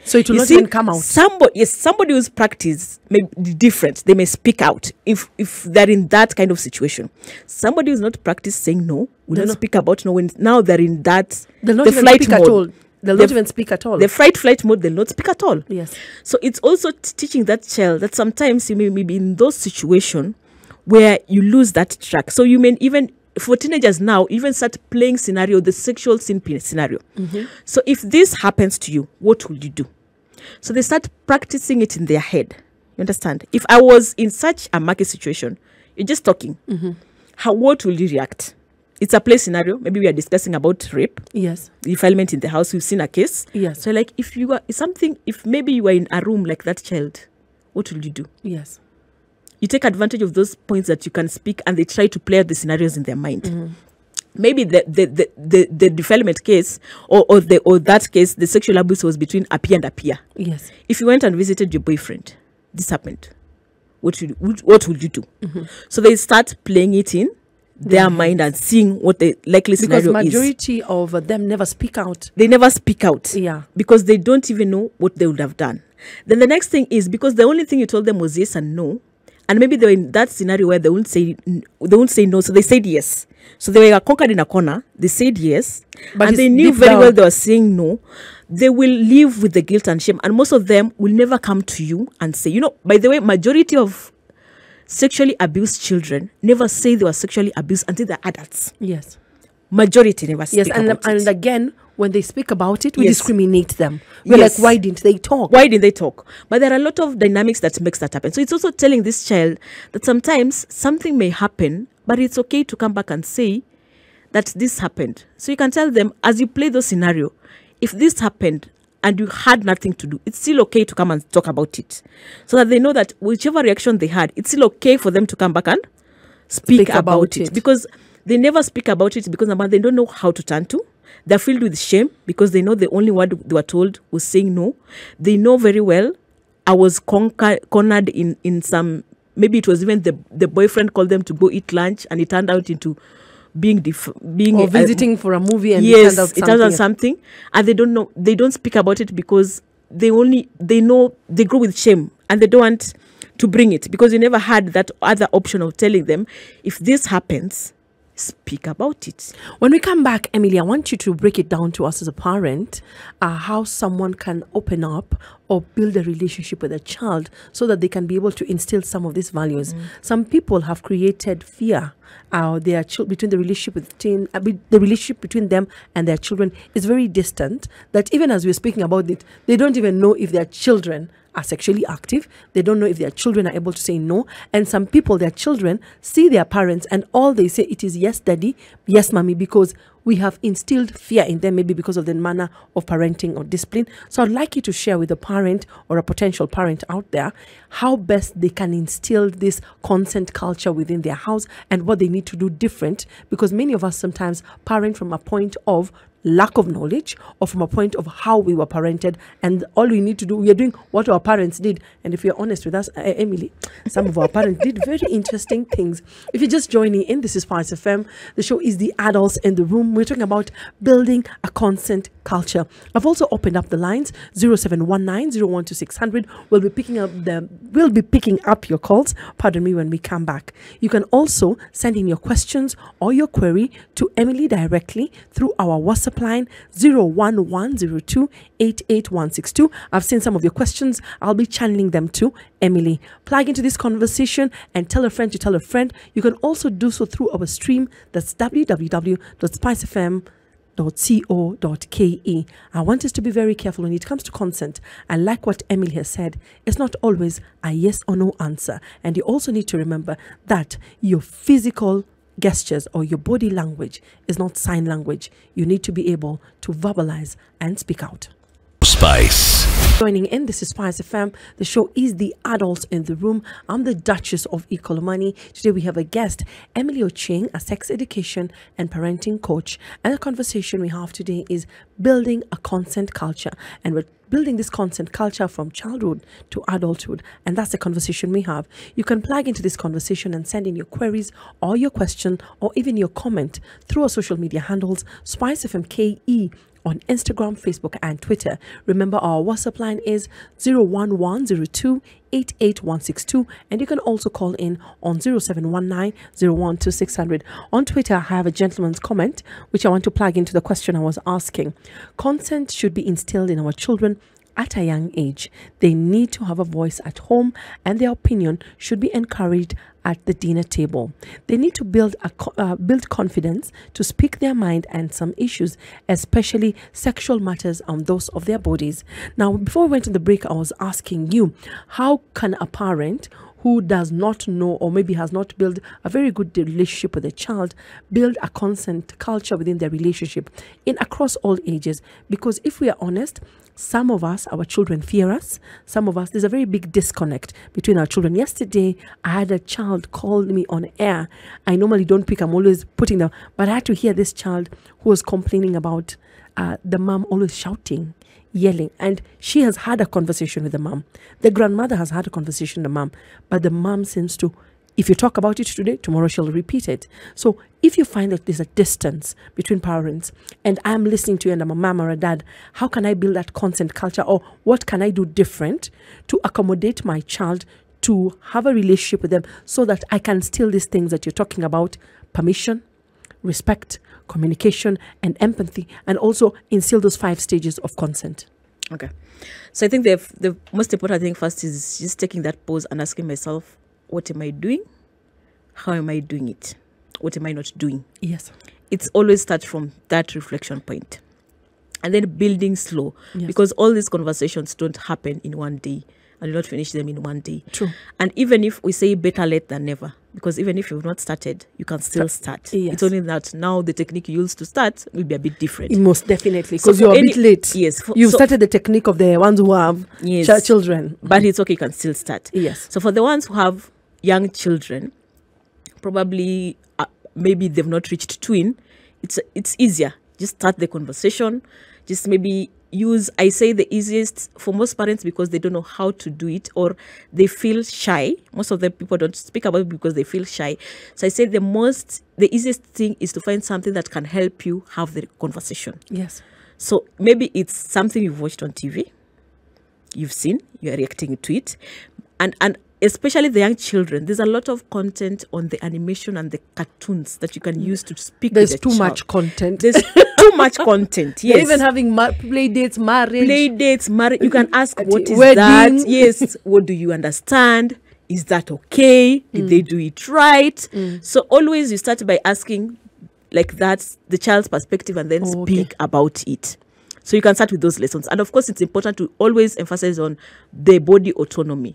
So it will You not see, even come out. Somebody who's practiced may be different. They may speak out if they're in that kind of situation. Somebody who's not practiced saying no will not speak about no when now they're in that They'll not the even flight speak mode. at all. They'll not even speak at all. The flight mode, they'll not speak at all. Yes. So it's also teaching that child that sometimes you may be in those situations where you lose that track. So you may even, for teenagers now, even start playing the sexual scenario. Mm-hmm. So if this happens to you, what will you do? So they start practicing it in their head. You understand? If I was in such a market situation, you're just talking. Mm-hmm. What will you react? It's a play scenario. Maybe we are discussing about rape. Yes. Defilement in the house. We've seen a case. Yes. So like if maybe you are in a room like that child, what will you do? Yes. You take advantage of those points that you can speak, and they try to play out the scenarios in their mind. Mm-hmm. Maybe the defilement case or that case, the sexual abuse was between a peer and a peer. Yes. If you went and visited your boyfriend, this happened. What would you do? Mm-hmm. So they start playing it in their mind and seeing what the likely scenario Because is. majority of them never speak out. They never speak out. Yeah. Because they don't even know what they would have done. Then the next thing is, because the only thing you told them was yes and no, and maybe they were in that scenario where they won't say no, so they said yes. So they were conquered in a corner. They said yes, But and they it's knew deep very down. well they were saying no. They will live with the guilt and shame, and most of them will never come to you and say, by the way, majority of sexually abused children never say they were sexually abused until they're adults. Yes. Majority never speak Yes, about and it. again, when they speak about it, we Yes. discriminate them. We're Yes. like, why didn't they talk? Why didn't they talk? But there are a lot of dynamics that makes that happen. So it's also telling this child that sometimes something may happen, but it's okay to come back and say that this happened. So you can tell them, as you play the scenario, if this happened and you had nothing to do, it's still okay to come and talk about it. So that they know that whichever reaction they had, it's still okay for them to come back and speak about it. Because they never speak about it because they don't know how to turn to. They're filled with shame because they know the only word they were told was saying no. They know very well I was cornered in some, maybe it was even the boyfriend called them to go eat lunch, and it turned out into being or visiting for a movie, and yes, it turned out something, and they don't speak about it because they know they grow with shame, and they don't want to bring it because you never had that other option of telling them, if this happens, speak about it. When we come back, Emily, I want you to break it down to us as a parent, how someone can open up or build a relationship with a child so that they can be able to instill some of these values. Some people have created fear. Between the relationship between them and their children is very distant, that even as we're speaking about it, they don't even know if their children are sexually active. They don't know if their children are able to say no. And some people, their children, see their parents and all they say it is yes, daddy, yes, mommy, because we have instilled fear in them, maybe because of the manner of parenting or discipline. So I'd like you to share with a parent or a potential parent out there how best they can instill this consent culture within their house and what they need to do different, because many of us sometimes parent from a point of lack of knowledge or from a point of how we were parented, and all we need to do, we are doing what our parents did. And if you're honest with us, Emily, some of our parents did very interesting things. If you're just joining in, this is SpiceFM. The show is The Adults in the Room. We're talking about building a consent culture. I've also opened up the lines 0719-012-600. We'll be picking up your calls, pardon me, when we come back. You can also send in your questions or your query to Emily directly through our WhatsApp line 01102886162. I've seen some of your questions. I'll be channeling them to Emily. Plug into this conversation and tell a friend to tell a friend. You can also do so through our stream. That's www.spicefm.co.ke. I want us to be very careful when it comes to consent. And like what Emily has said, it's not always a yes or no answer. And you also need to remember that your physical gestures or your body language is not sign language. You need to be able to verbalize and speak out. Spice. Joining in, this is SpiceFM. The show is The Adults in the Room. I'm the Duchess of Economani. Today we have a guest, Emily Ochieng, a sex education and parenting coach. And the conversation we have today is building a consent culture. And we're building this consent culture from childhood to adulthood. And that's the conversation we have. You can plug into this conversation and send in your queries or your question or even your comment through our social media handles, SpiceFM KE, on Instagram, Facebook, and Twitter. Remember, our WhatsApp line is 01102 88162, and you can also call in on 0719 012 On Twitter, I have a gentleman's comment which I want to plug into the question I was asking. Consent should be instilled in our children at a young age. They need to have a voice at home, and their opinion should be encouraged at the dinner table. They need to build confidence to speak their mind and some issues, especially sexual matters and those of their bodies. Now, before we went to the break, I was asking you, how can a parent who does not know or maybe has not built a very good relationship with a child build a consent culture within their relationship in across all ages? Because if we are honest, some of us, our children fear us. Some of us, there's a very big disconnect between our children. Yesterday, I had a child call me on air. I normally don't pick, I'm always putting them, but I had to hear this child who was complaining about the mom always shouting, yelling, and she has had a conversation with the mom. The grandmother has had a conversation with the mom, but the mom seems to, if you talk about it today, tomorrow she'll repeat it. So if you find that there's a distance between parents and I'm listening to you and I'm a mom or a dad, how can I build that consent culture, or what can I do different to accommodate my child to have a relationship with them so that I can still these things that you're talking about: permission, respect, communication, and empathy, and also instill those 5 stages of consent? Okay. So I think the most important thing first is just taking that pause and asking myself, what am I doing? How am I doing it? What am I not doing? Yes. It's always start from that reflection point. And then building slow. Yes. Because all these conversations don't happen in one day. And you not finish them in one day. True. And even if we say better late than never, because even if you've not started, you can still start. Yes. It's only that now the technique you used to start will be a bit different. Most definitely, So because for you're a any- bit late. Yes. You've started the technique of the ones who have Yes. children. But it's okay, you can still start. Yes. So for the ones who have young children, probably maybe they've not reached twin, it's easier. Just start the conversation. Just maybe use, I say the easiest for most parents because they don't know how to do it or they feel shy. Most of the people don't speak about it because they feel shy. So I say the easiest thing is to find something that can help you have the conversation. Yes. So maybe it's something you've watched on TV, you've seen, you're reacting to it. And especially the young children, there's a lot of content on the animation and the cartoons that you can use to speak There's with too the child. much content. There's too much content, yes. They're even having play dates, marriage. You can ask, what is wedding. that? Yes. What do you understand? Is that okay? Did they do it right? So always you start by asking, like, that's the child's perspective, and then speak about it. So you can start with those lessons. And of course, it's important to always emphasize on the body autonomy.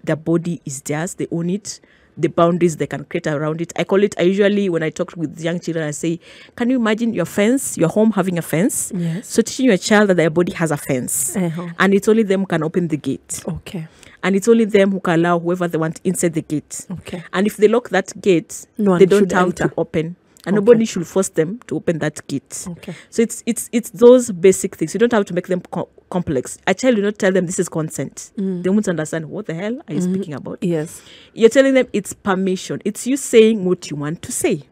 Their body is theirs. They own it. The boundaries they can create around it. I usually, when I talk with young children, I say, can you imagine your home having a fence? Yes. So teaching your child that their body has a fence. And it's only them who can open the gate. Okay. And it's only them who can allow whoever they want inside the gate. Okay. And if they lock that gate, No one they don't should have enter. to open. And nobody should force them to open that gate. Okay. So it's those basic things. You don't have to make them complex. A child, you not tell them this is consent. They won't understand what the hell are you speaking about. Yes. You're telling them it's permission. It's you saying what you want to say.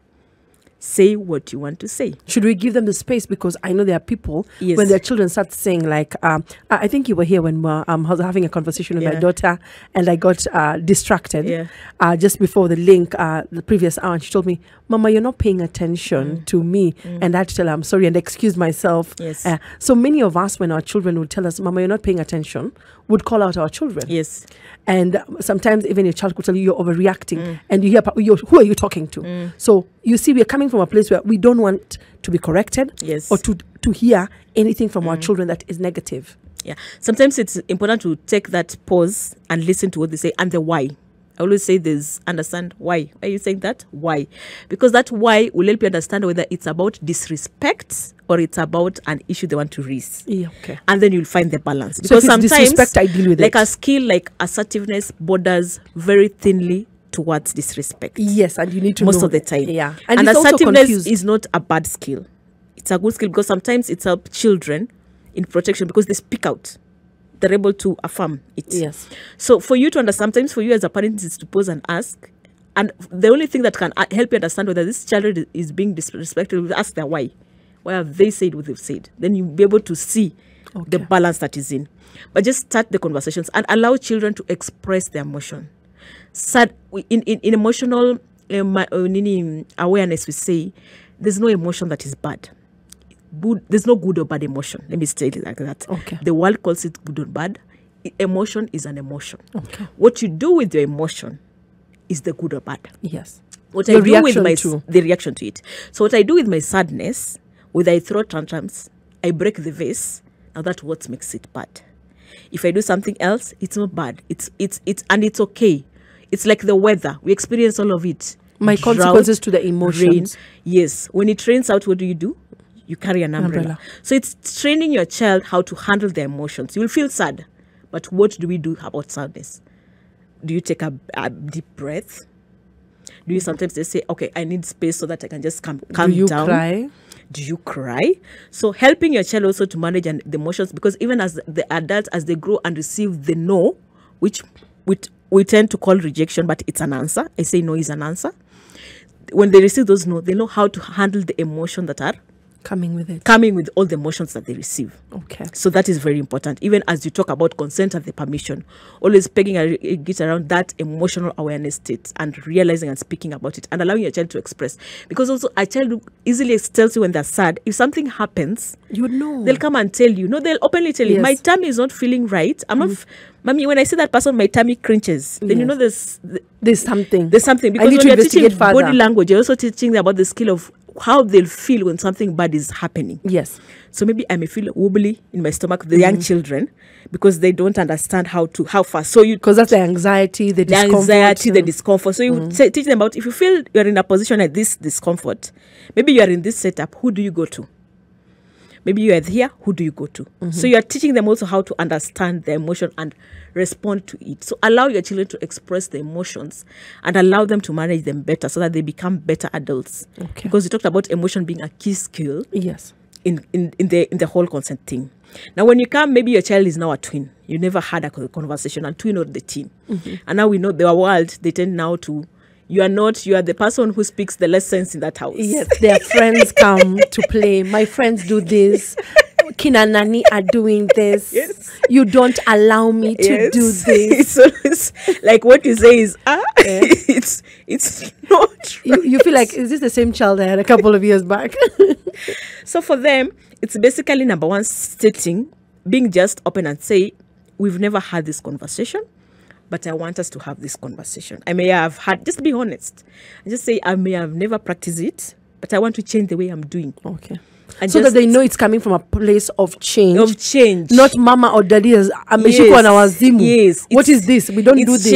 Say what you want to say. Should we give them the space? Because I know there are people, Yes. when their children start saying, like, I think you were here when I was having a conversation with my daughter, and I got distracted just before the link, the previous hour, and she told me, Mama, you're not paying attention to me. And I had to tell her, I'm sorry, and excuse myself. Yes. So many of us, when our children would tell us, Mama, you're not paying attention, would call out our children. Yes. And sometimes even your child could tell you you're overreacting, and you hear, who are you talking to? So you see, we are coming from a place where we don't want to be corrected, Yes. or to hear anything from our children that is negative. Yeah. Sometimes it's important to take that pause and listen to what they say and the why. I always say this, understand why. Why are you saying that? Why? Because that why will help you understand whether it's about disrespect or it's about an issue they want to raise. Yeah, okay. And then you'll find the balance. So Because if it's sometimes, disrespect, I deal with like it. a skill like assertiveness borders very thinly towards disrespect. Yes, and you need to Most know of the that. time. Yeah. And it's also assertiveness confused. is not a bad skill. It's a good skill because sometimes it's helps children in protection because they speak out. They're able to affirm it. Yes. So for you to understand, sometimes for you as a parent is to pause and ask. And the only thing that can help you understand whether this child is being disrespected is ask their why. Why have they said what they've said? Then you'll be able to see the balance that is in. But just start the conversations and allow children to express their emotion. In emotional awareness, we say there's no emotion that is bad. There's no good or bad emotion. Let me state it like that. Okay. The world calls it good or bad. Emotion is an emotion. Okay. What you do with your emotion is the good or bad. Yes. What The I do with reaction the reaction to it. So what I do with my sadness, whether I throw tantrums, I break the vase. Now that's what makes it bad. If I do something else, it's not bad. It's and it's okay. It's like the weather. We experience all of it. My Drought, consequences to the emotions. rain. Yes. When it rains out, what do? You carry an umbrella. So it's training your child how to handle their emotions. You'll feel sad. But what do we do about sadness? Do you take a deep breath? Do you sometimes just say, okay, I need space so that I can just calm down? Do you cry? Do you cry? So helping your child also to manage the emotions, because even as the adults, as they grow and receive the no, which we tend to call rejection, but it's an answer. I say no is an answer. When they receive those no, they know how to handle the emotion that are Coming with all the emotions that they receive. Okay. So that is very important. Even as you talk about consent and the permission, always pegging it around that emotional awareness state and realizing and speaking about it and allowing your child to express. Because also a child easily tells you when they're sad. If something happens, You know. they'll come and tell you. No, they'll openly tell you, Yes. my tummy is not feeling right. I'm not, mommy, when I see that person, my tummy cringes. Then you know There's something. there's something. I Because need when to you're teaching investigate further. body language, you're also teaching them about the skill of how they'll feel when something bad is happening. Yes. So maybe I may feel wobbly in my stomach, the young children, because they don't understand how fast. So you Because that's the anxiety, the discomfort. anxiety, the discomfort. So you teach them about, if you feel you're in a position like this discomfort, maybe you are in this setup, who do you go to? Maybe you are here, who do you go to? So you are teaching them also how to understand the emotion and respond to it. So allow your children to express the emotions and allow them to manage them better so that they become better adults. Okay. Because we talked about emotion being a key skill Yes. in the whole consent thing. Now, when you come, maybe your child is now a twin. You never had a conversational twin or the teen. And now we know the world, they tend now to, you are the person who speaks the less sense in that house. Yes, their friends come to play. My friends do this. Kina Nani are doing this. Yes. You don't allow me to do this. It's always like what you say is, it's not right. You feel like, is this the same child I had a couple of years back? So for them, it's basically number one, being just open and say, we've never had this conversation, but I want us to have this conversation. I may have had, just be honest. And just say, I may have never practiced it, but I want to change the way I'm doing. Okay. And So that just they know it's coming from a place of change. Not mama or daddy as ameshiko and wazimu. Yes. What is this? We don't do It's this.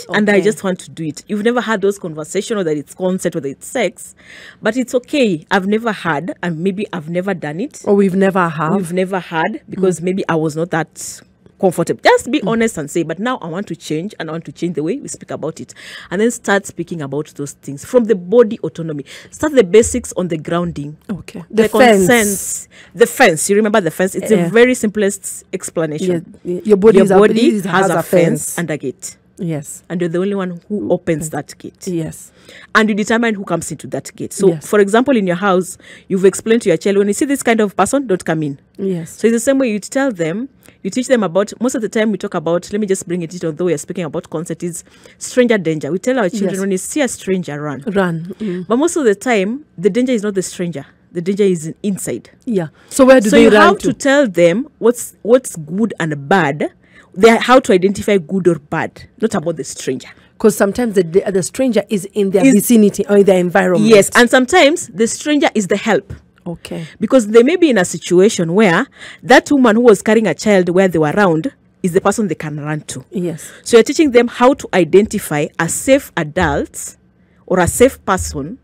change, and I Okay. just want to do it. You've never had those conversations, whether it's consent, whether it's sex, but it's okay. I've never had, and maybe I've never done it. Or we've never had. We've never had, because maybe I was not that comfortable. Just be honest and say, but now I want to change, and I want to change the way we speak about it. And then start speaking about those things from the body autonomy. Start the basics on the grounding. Okay. The consent. The fence. You remember the fence? It's Yeah. the very simplest explanation. Your body, Has a fence and a gate. Yes. And you're the only one who opens that gate. Yes. And you determine who comes into that gate. So, Yes. for example, in your house, you've explained to your child, when you see this kind of person, don't come in. Yes. So it's the same way you tell them, you teach them about, most of the time we talk about, let me just bring it, although we are speaking about concept, is stranger danger. We tell our children, Yes. when you see a stranger, run. Run. But most of the time, the danger is not the stranger. The danger is inside. Yeah. So where do So they you run have to tell them what's good and bad. How to identify good or bad, not about the stranger. Because sometimes the stranger is in their vicinity or in their environment. Yes, and sometimes the stranger is the help. Okay. Because they may be in a situation where that woman who was carrying a child where they were around is the person they can run to. Yes. So you're teaching them how to identify a safe adult or a safe person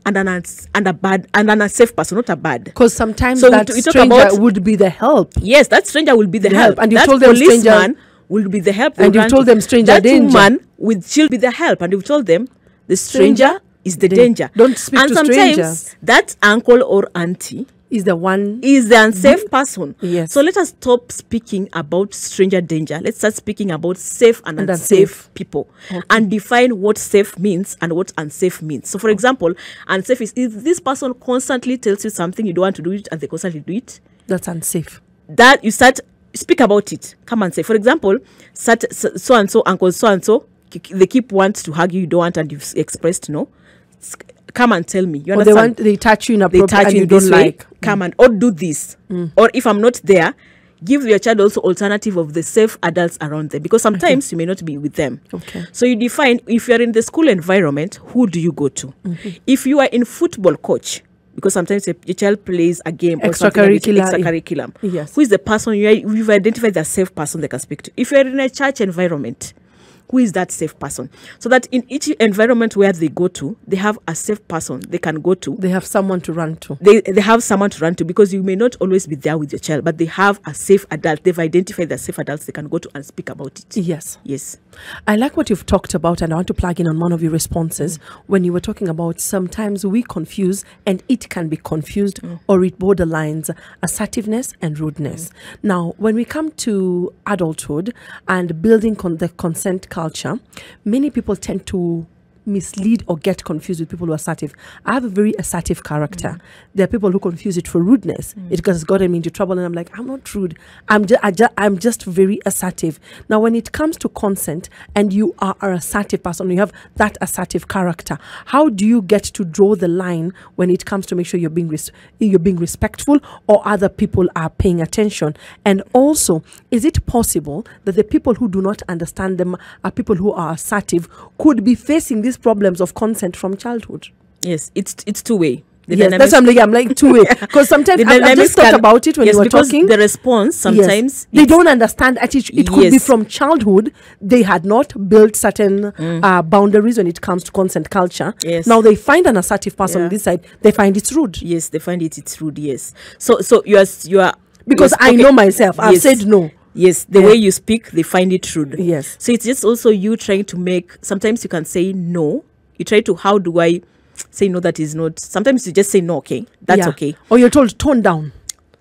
and an unsafe person, not a bad. Because sometimes So that we talk stranger about- would be the help. Yes, that stranger will be the help. And you that told them policeman stranger- will be the help. And they you run told to. them stranger that danger. woman will be the help. And you've told them the stranger is the danger. Don't speak and to sometimes strangers. that uncle or auntie Is the one. is the unsafe person. Yes. So let us stop speaking about stranger danger. Let's start speaking about safe and And unsafe unsafe. people and define what safe means and what unsafe means. So for example, unsafe is if this person constantly tells you something, you don't want to do it and they constantly do it. That's unsafe. That you speak about it. Come and say, for example, so and so, uncle so and so, they keep want to hug you, you don't want, and you've expressed no. Come and tell me. You Or understand? they touch you in a They touch and you you in this don't way. like. Come and or do this. Or if I'm not there, give your child also alternative of the safe adults around them, because sometimes you may not be with them. Okay. So you define, if you're in the school environment, who do you go to? If you are in football coach, because sometimes your child plays a game or something like this, extracurriculum. Yes. Who is the person you've identified the safe person they can speak to? If you're in a church environment, who is that safe person? So that in each environment where they go to, they have a safe person they can go to. They have someone to run to. They have someone to run to, because you may not always be there with your child, but they have a safe adult. They've identified the safe adults they can go to and speak about it. Yes. Yes. I like what you've talked about, and I want to plug in on one of your responses when you were talking about sometimes we confuse, and it can be confused, or it borderlines assertiveness and rudeness. Now, when we come to adulthood and building the consent culture, many people tend to mislead or get confused with people who are assertive. I have a very assertive character. There are people who confuse it for rudeness. It has gotten me into trouble, and I'm like, I'm not rude. I'm just very assertive. Now, when it comes to consent, and you are an assertive person, you have that assertive character, how do you get to draw the line when it comes to make sure you're being respectful, or other people are paying attention? And also, is it possible that the people who do not understand them are people who are assertive could be facing these problems of consent from childhood? Yes, it's two-way. Yes, that's what I'm like two-way. Because sometimes I just thought about it when you were talking. The response sometimes they don't understand. Actually, it could be Yes. from childhood. They had not built certain boundaries when it comes to consent culture. Yes. Now they find an assertive person on Yeah. this side. They find it's rude. Yes, they find it's rude. Yes. So you are Because I know myself. I've said no. Yes, the way you speak, they find it rude. Yes. So it's just also you trying to make. Sometimes you can say no. You try to, how do I say no that is not? Sometimes you just say no. Okay, that's Yeah. okay. Or you're told tone down.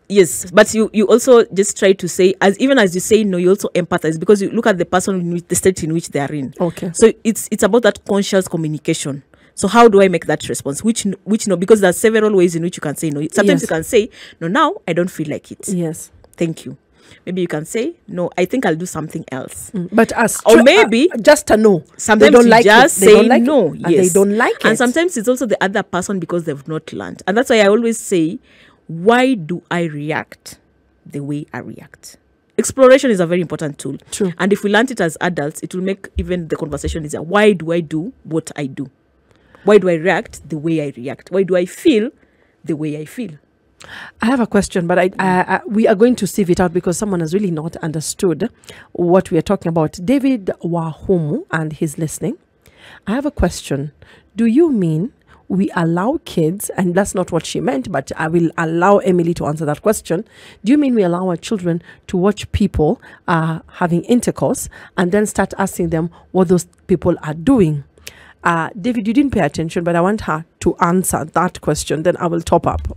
Yes, but you also just try to say, even as you say no, you also empathize, because you look at the person in the state in which they are in. Okay. So it's about that conscious communication. So how do I make that response? Which no? Because there are several ways in which you can say no. Sometimes Yes. you can say no. Now I don't feel like it. Yes. Thank you. Maybe you can say no. I think I'll do something else. But Or maybe just a no. Sometimes they don't you like just it. They say don't like no. it. Yes. And they don't like it. And sometimes it's also the other person because they've not learned. And that's why I always say, why do I react the way I react? Exploration is a very important tool. True. And if we learn it as adults, it will make even the conversation easier. Why do I do what I do? Why do I react the way I react? Why do I feel the way I feel? I have a question, but we are going to sieve it out because someone has really not understood what we are talking about. David Wahumu, and he's listening. I have a question. Do you mean we allow kids, and that's not what she meant, but I will allow Emily to answer that question. Do you mean we allow our children to watch people having intercourse and then start asking them what those people are doing? David, you didn't pay attention, but I want her to answer that question. Then I will top up.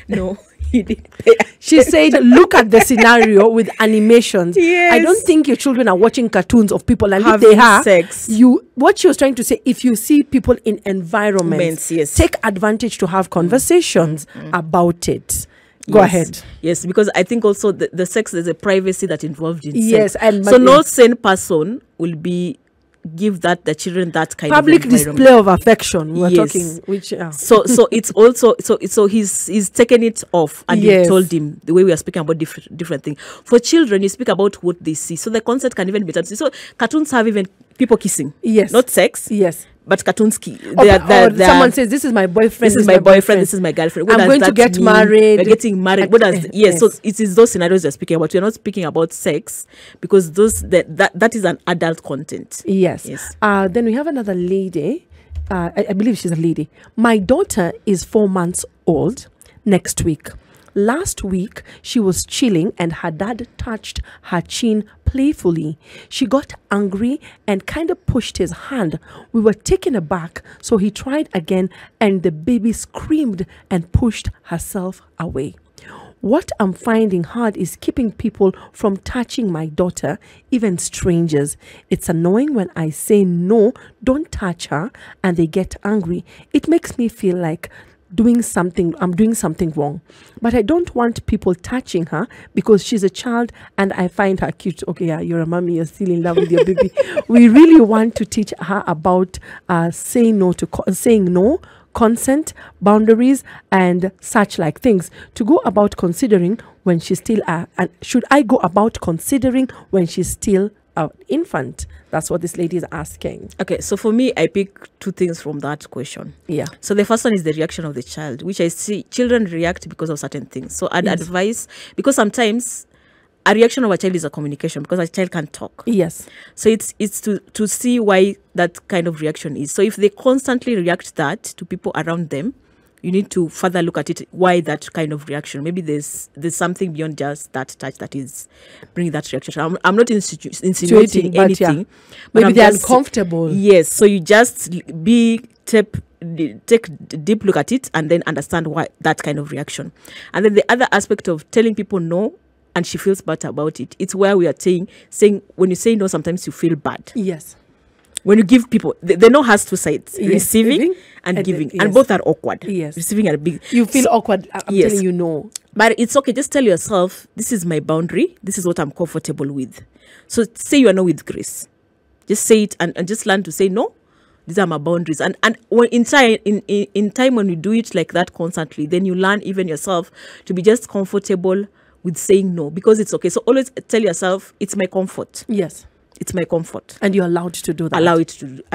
No, he didn't pay attention. She said, look at the scenario with animations. Yes. I don't think your children are watching cartoons of people, and Having if they are, sex. what she was trying to say, if you see people in environments, Yes. take advantage to have conversations about it. Go ahead. Yes, because I think also the sex, there's a privacy that involved in Yes, sex. and so no sane person will give the children that kind Public of environment. display of affection. We're Yes. talking, which So it's also so he's taken it off, and Yes. you told him the way we are speaking about different things. For children, you speak about what they see, so the concept can even be done. So cartoons have even people kissing. Yes. Not sex. Yes. But cartoons. Someone says, this is my boyfriend. This is my boyfriend. This is my girlfriend. What I'm does going to that get mean? married. We're getting married. What does yes? So it is those scenarios we're speaking about. We're not speaking about sex because that is an adult content. Yes. Yes. Then we have another lady. I believe she's a lady. My daughter is 4 months old next week. Last week, she was chilling and her dad touched her chin playfully. She got angry and kind of pushed his hand. We were taken aback, so he tried again and the baby screamed and pushed herself away. What I'm finding hard is keeping people from touching my daughter, even strangers. It's annoying when I say no, don't touch her, and they get angry. It makes me feel like I'm doing something wrong. But I don't want people touching her because she's a child and I find her cute. Okay, yeah, you're a mommy, you're still in love with your baby. We really want to teach her about saying no, consent, boundaries, and such like things. To go about considering when she's still and should I go about considering when she's still an infant? That's what this lady is asking. Okay, so for me, I pick two things from that question. Yeah. So the first one is the reaction of the child, which I see children react because of certain things. So I'd advise, because sometimes a reaction of a child is a communication because a child can talk. Yes. So it's to see why that kind of reaction is. So if they constantly react that to people around them, you need to further look at it, why that kind of reaction. Maybe there's something beyond just that touch that is bringing that reaction. I'm not insinuating anything. Maybe they're uncomfortable. Yes, so you just take a deep look at it and then understand why that kind of reaction. And then the other aspect of telling people no, and she feels bad about it, it's where we are saying when you say no, sometimes you feel bad. Yes. When you give people, the no has two sides, yes. Receiving and giving. Yes. And both are awkward. Yes. Receiving and big. You feel awkward. I'm telling you no. But it's okay. Just tell yourself, this is my boundary. This is what I'm comfortable with. So say you are not with grace. Just say it and just learn to say no. These are my boundaries. And when in time when you do it like that constantly, then you learn even yourself to be just comfortable with saying no because it's okay. So always tell yourself, it's my comfort. Yes. It's my comfort. And you're allowed to do that.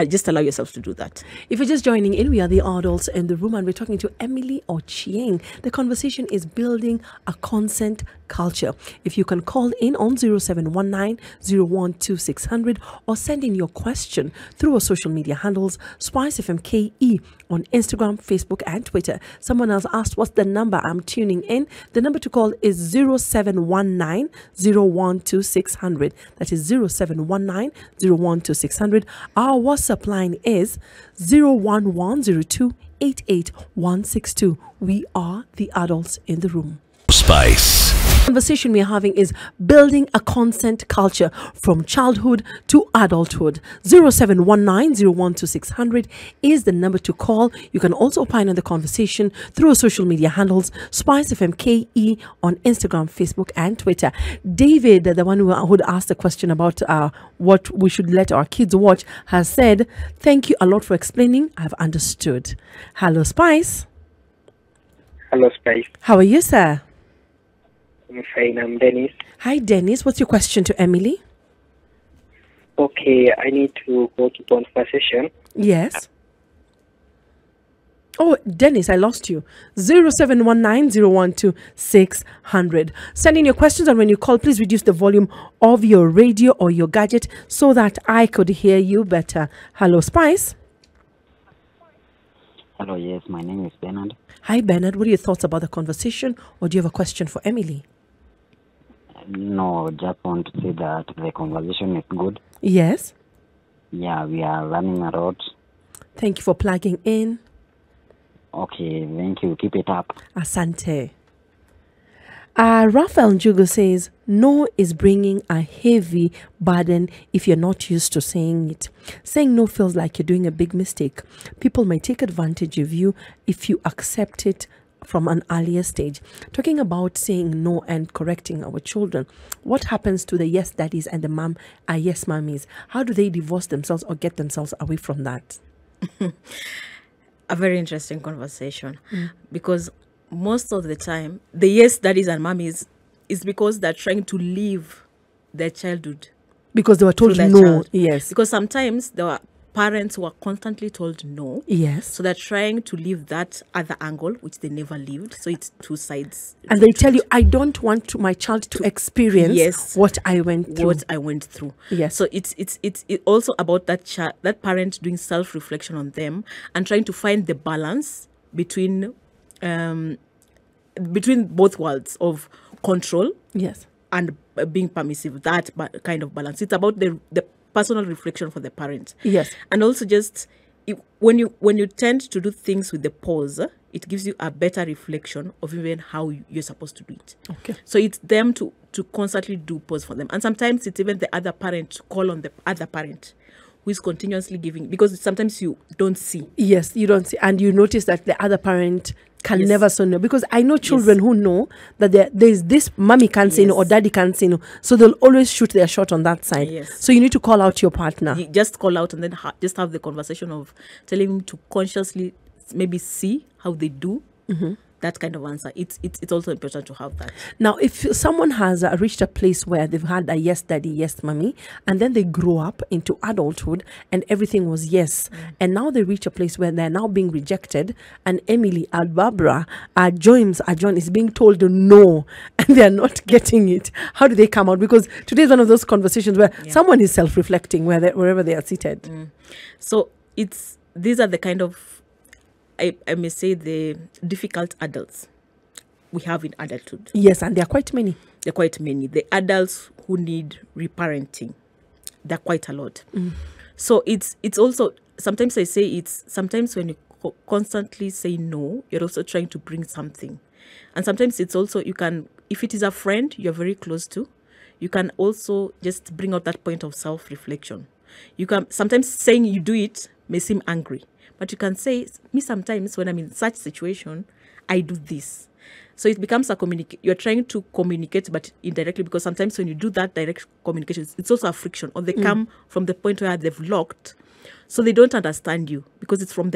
Just allow yourself to do that. If you're just joining in, we are the adults in the room and we're talking to Emily Ochieng. The conversation is building a consent culture. If you can call in on 0719-012-600 or send in your question through our social media handles, SpiceFM KE on Instagram, Facebook and Twitter. Someone else asked, what's the number? I'm tuning in. The number to call is 0719-012-600. That is 0719-012-600. Our WhatsApp line is 01102-88162. We are the adults in the room. Spice. Conversation we're having is building a consent culture from childhood to adulthood. 0719-012-600 is the number to call. You can also opine on the conversation through our social media handles, SpiceFM KE on Instagram, Facebook and Twitter. David, the one who asked the question about what we should let our kids watch, has said, thank you a lot for explaining. I've understood. Hello, Spice. Hello, Spice. How are you, sir? I'm fine. I'm Dennis. Hi, Dennis. What's your question to Emily? Okay, I need to go to conversation. Yes. Oh, Dennis, I lost you. 0719-012-600. Send in your questions, and when you call, please reduce the volume of your radio or your gadget so that I could hear you better. Hello, Spice. Hello, yes, my name is Bernard. Hi, Bernard. What are your thoughts about the conversation, or do you have a question for Emily? No, just want to say that the conversation is good. Yes. Yeah, we are learning a lot. Thank you for plugging in. Okay, thank you. Keep it up. Asante. Raphael Njugu says, no is bringing a heavy burden if you're not used to saying it. Saying no feels like you're doing a big mistake. People may take advantage of you if you accept it from an earlier stage. Talking about saying no and correcting our children, what happens to the yes daddies and the yes mummies? How do they divorce themselves or get themselves away from that? A very interesting conversation because most of the time, the yes daddies and mummies is because they're trying to live their childhood Because they were told through their no. child. Yes. Because sometimes there are parents who are constantly told no. Yes. So they're trying to leave that other angle, which they never lived. So it's two sides. And they tell you, I don't want my child to experience Yes. what I went through. What I went through. Yes. So it's also about that parent doing self-reflection on them and trying to find the balance between both worlds of control Yes. and being permissive. That kind of balance. It's about the personal reflection for the parent. Yes. And also just when you tend to do things with the pause, it gives you a better reflection of even how you're supposed to do it. Okay. So it's them to constantly do pause for them. And sometimes it's even the other parent to call on the other parent who is continuously giving, because sometimes you don't see. Yes, you don't see. And you notice that the other parent can Yes. never say no. Because I know children who know that there's this mommy can't say no or Yes. daddy can't say no. So they'll always shoot their shot on that side. Yes. So you need to call out your partner. You just call out and then just have the conversation of telling him to consciously maybe see how they do that kind of answer. It's also important to have that. Now, if someone has reached a place where they've had a yes daddy, yes mommy, and then they grow up into adulthood and everything was yes, and now they reach a place where they're now being rejected, and Emily, Barbara, John is being told no, and they're not getting it. How do they come out? Because today is one of those conversations where someone is self-reflecting wherever they are seated. So these are the kind of, I may say, the difficult adults we have in adulthood. Yes, and there are quite many. There are quite many. The adults who need reparenting, there are quite a lot. So it's also, sometimes I say it's sometimes when you constantly say no, you're also trying to bring something. And sometimes it's also, you can, if it is a friend you're very close to, you can also just bring out that point of self-reflection. You can, sometimes saying you do it may seem angry, but you can say, me sometimes when I'm in such situation, I do this. So it becomes you're trying to communicate, but indirectly, because sometimes when you do that direct communication, it's also a friction, or they come from the point where they've locked, so they don't understand you because it's from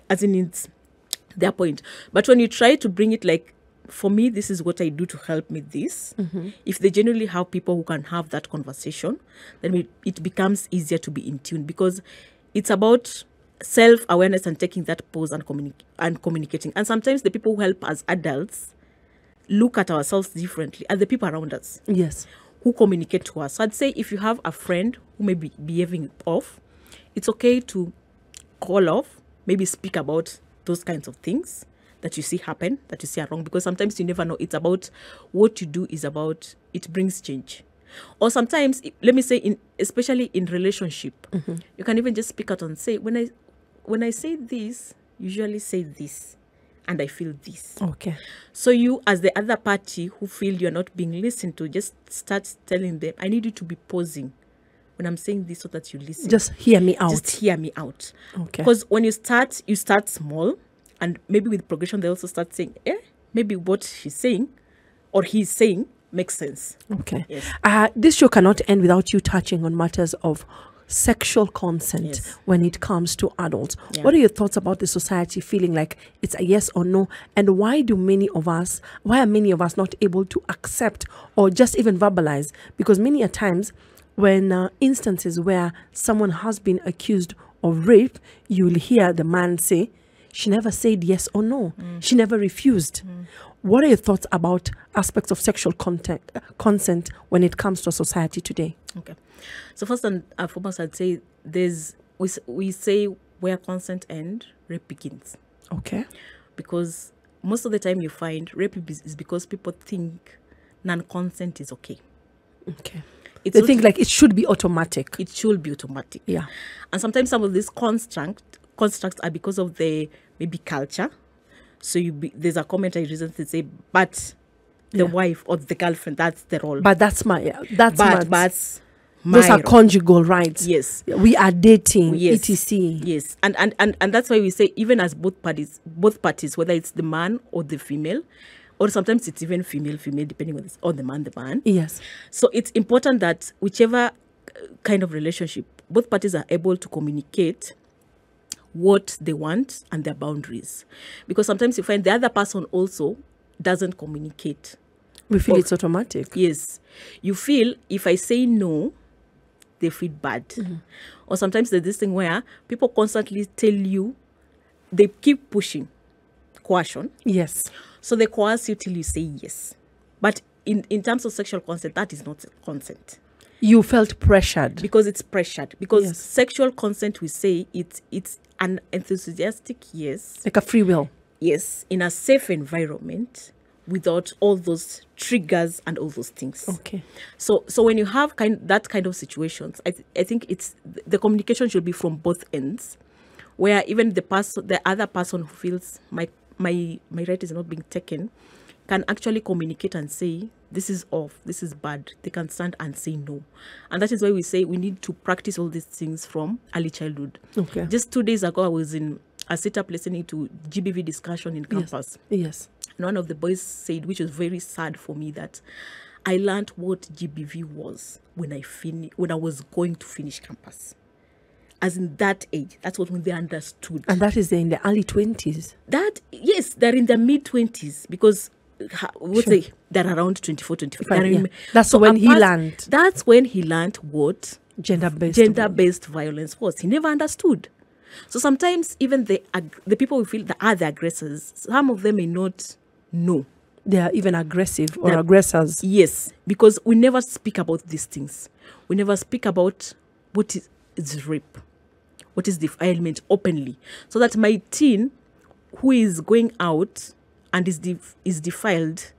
it's their point. But when you try to bring it like, for me, this is what I do to help me this. If they genuinely have people who can have that conversation, then it becomes easier to be in tune, because it's about self-awareness and taking that pause and communicating. And sometimes the people who help as adults look at ourselves differently as the people around us. Yes. Who communicate to us. So I'd say if you have a friend who may be behaving off, it's okay to call off, maybe speak about those kinds of things that you see happen, that you see are wrong, because sometimes you never know. It's about what you do is about, it brings change. Or sometimes, let me say, especially in relationship, you can even just speak out and say, when I say this, usually say this, and I feel this. Okay. So you, as the other party who feel you're not being listened to, just start telling them, I need you to be pausing when I'm saying this so that you listen. Just hear me out. Just hear me out. Okay. Because when you start small, and maybe with progression, they also start saying, maybe what she's saying or he's saying makes sense. Okay. Yes. This show cannot end without you touching on matters of sexual consent when it comes to adults. What are your thoughts about the society feeling like it's a yes or no? And why are many of us not able to accept or just even verbalize? Because many a times when instances where someone has been accused of rape, you will hear the man say, she never said yes or no. She never refused. What are your thoughts about aspects of sexual consent when it comes to society today? Okay. So first and foremost, I'd say we say where consent ends, rape begins. Okay. Because most of the time you find rape is because people think non-consent is okay. Okay. They think like it should be automatic. It should be automatic. Yeah. And sometimes some of these constructs are because of the maybe culture. So there's a commentary reason to say, but the wife or the girlfriend, that's the role. But those are role. Conjugal rights. Yes. We are dating, yes. etc. Yes. And that's why we say, even as both parties, whether it's the man or the female, or sometimes it's even female, depending on the man. Yes. So it's important that whichever kind of relationship, both parties are able to communicate what they want and their boundaries. Because sometimes you find the other person also doesn't communicate. We feel it's automatic. Yes. You feel if I say no, they feel bad. Or sometimes there's this thing where people constantly tell you, they keep pushing coercion. Yes. So they coerce you till you say yes. But in terms of sexual consent, that is not consent. You felt pressured. Because it's pressured. Because Yes. sexual consent, we say it's an enthusiastic yes. Like a free will. Yes, in a safe environment without all those triggers and all those things. Okay. So when you have that kind of situations, I think it's the communication should be from both ends, where even the other person who feels my right is not being taken, can actually communicate and say, this is off, this is bad. They can stand and say no. And that is why we say we need to practice all these things from early childhood. Okay. Just 2 days ago, I was in a setup listening to GBV discussion in campus. Yes. And one of the boys said, which was very sad for me, that I learned what GBV was when I was going to finish campus. As in that age, that's when they understood. And that is in the early 20s. Yes, they're in their mid-20s, because they're around 24, 25. Yeah. That's when he learned. That's when he learned what Gender-based violence was. He never understood. So sometimes even the people who feel that are the aggressors, some of them may not know. They are even aggressive or aggressors. Yes, because we never speak about these things. We never speak about what is rape, what is defilement openly. So that my teen who is going out and is defiled,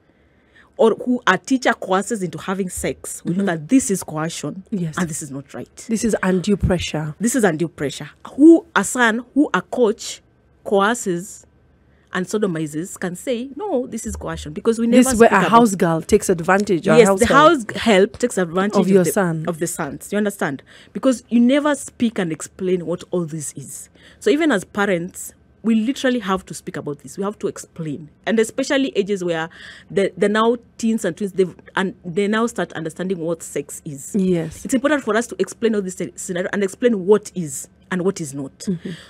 or who a teacher coerces into having sex, we know that this is coercion. Yes. And this is not right. This is undue pressure. This is undue pressure. Who a coach coerces and sodomizes can say, no, this is coercion, because we never This is where a house girl takes advantage. Or yes, the house help takes advantage of your son. Of the sons. You understand? Because you never speak and explain what all this is. So even as parents, we literally have to speak about this. We have to explain. And especially ages where the now teens and twins, they now start understanding what sex is. Yes. It's important for us to explain all this scenario and explain what is and what is not.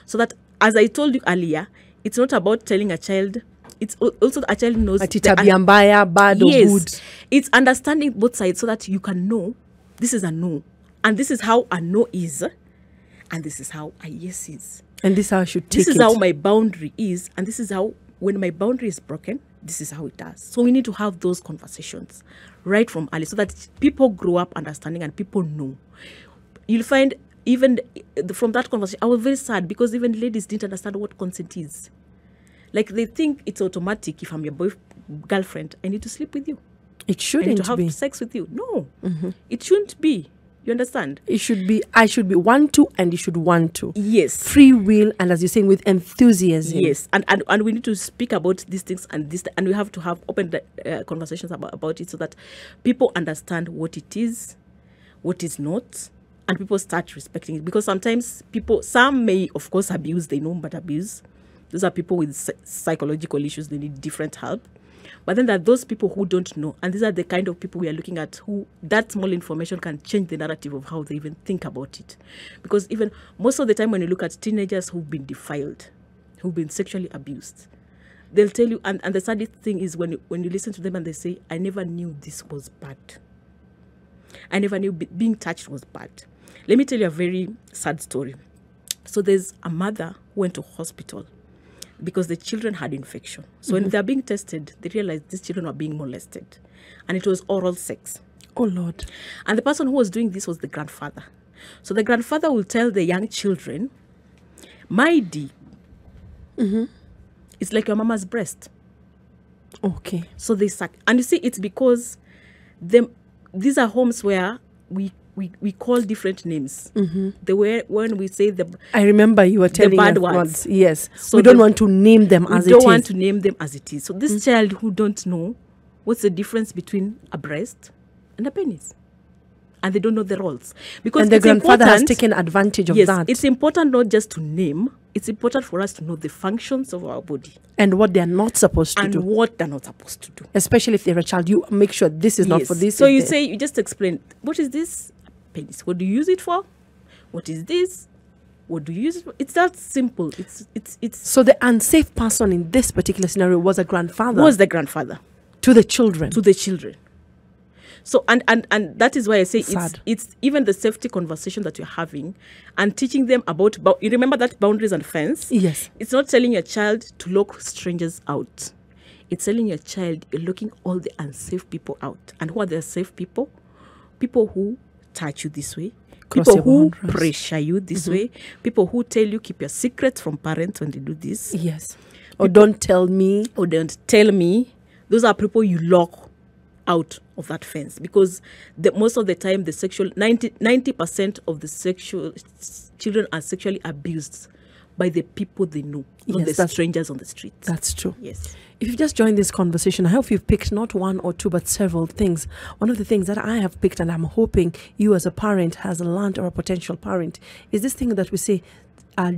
So that, as I told you earlier, it's not about telling a child. It's also a child knows bad or good. It's understanding both sides so that you can know this is a no, and this is how a no is, and this is how a yes is. And this is how I should take it. This is how my boundary is, and this is how, when my boundary is broken, this is how it does. So we need to have those conversations right from early so that people grow up understanding and people know. You'll find even from that conversation, I was very sad because even ladies didn't understand what consent is. Like, they think it's automatic. If I'm your girlfriend, I need to sleep with you. It shouldn't be. I need to have sex with you. No, it shouldn't be. You understand? It should be, I should be want to, and you should want to. Yes. Free will, and as you're saying, with enthusiasm. Yes. And we need to speak about these things, and we have to have open conversations about it so that people understand what it is, what is not, and people start respecting it. Because sometimes some may, of course, abuse. They know but abuse. Those are people with psychological issues. They need different help. But then there are those people who don't know. And these are the kind of people we are looking at who that small information can change the narrative of how they even think about it. Because even most of the time when you look at teenagers who've been defiled, who've been sexually abused, they'll tell you, and the saddest thing is when you listen to them and they say, I never knew this was bad. I never knew being touched was bad. Let me tell you a very sad story. So there's a mother who went to hospital because the children had infection. So when they're being tested, they realized these children were being molested. And it was oral sex. Oh, Lord. And the person who was doing this was the grandfather. So the grandfather will tell the young children, my D, it's like your mama's breast. Okay. So they suck. And you see, it's because these are homes where we call different names. The way when we say I remember you were telling the bad us words. Yes. So we don't want to name them as it is. We don't want to name them as it is. So this child who don't know what's the difference between a breast and a penis, and they don't know the roles, because and the grandfather has taken advantage of that. It's important not just to name. It's important for us to know the functions of our body and what they're not supposed to and do. what they're not supposed to do. Especially if they're a child, you make sure this is not for this. So you just explain, what is this penis? What do you use it for? What is this? What do you use it for? It's that simple. It's So the unsafe person in this particular scenario was a grandfather. Was the grandfather. To the children. To the children. So and that is why I say Sad. it's even the safety conversation that you're having and teaching them about you remember that boundaries and fence? Yes. It's not telling your child to lock strangers out. It's telling your child you're locking all the unsafe people out. And who are the safe people? People who touch you this way. Cross People your who boundaries. pressure you this way. People who tell you keep your secrets from parents when they do this. Yes. Or don't tell me. Or don't tell me. Those are people you lock out of that fence, because most of the time the 90% of the sexual children are sexually abused by the people they know, not Yes, the strangers on the street. That's true. Yes. If you've just joined this conversation, I hope you've picked not one or two, but several things. One of the things that I have picked, and I'm hoping you as a parent has learned, or a potential parent, is this thing that we say,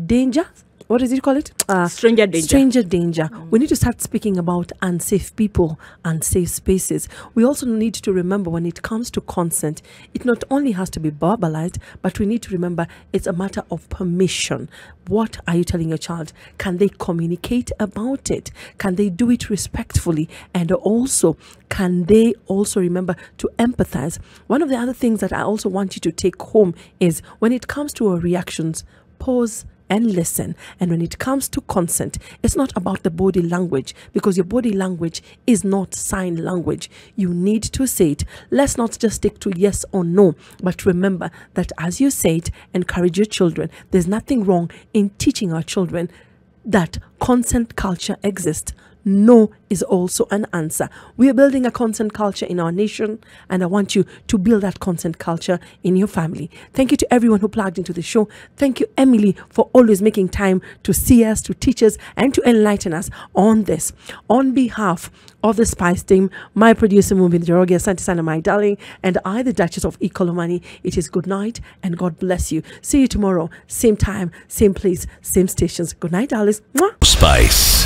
danger. What does it call it? Stranger danger. Stranger danger. We need to start speaking about unsafe people, unsafe spaces. We also need to remember when it comes to consent, it not only has to be verbalized, but we need to remember it's a matter of permission. What are you telling your child? Can they communicate about it? Can they do it respectfully? And also, can they also remember to empathize? One of the other things that I also want you to take home is when it comes to our reactions, pause and listen. And when it comes to consent, it's not about the body language, because your body language is not sign language. You need to say it. Let's not just stick to yes or no, but remember that as you say it, encourage your children. There's nothing wrong in teaching our children that consent culture exists. No is also an answer. We are building a consent culture in our nation, and I want you to build that consent culture in your family. Thank you to everyone who plugged into the show. Thank you, Emily, for always making time to see us, to teach us, and to enlighten us on this. On behalf of the Spice team, my producer, Mumbi, Njoroge, Asante sana, my darling, and I, the Duchess of Ikolomani, it is good night and God bless you. See you tomorrow, same time, same place, same stations. Good night, Alice. Mwah. Spice.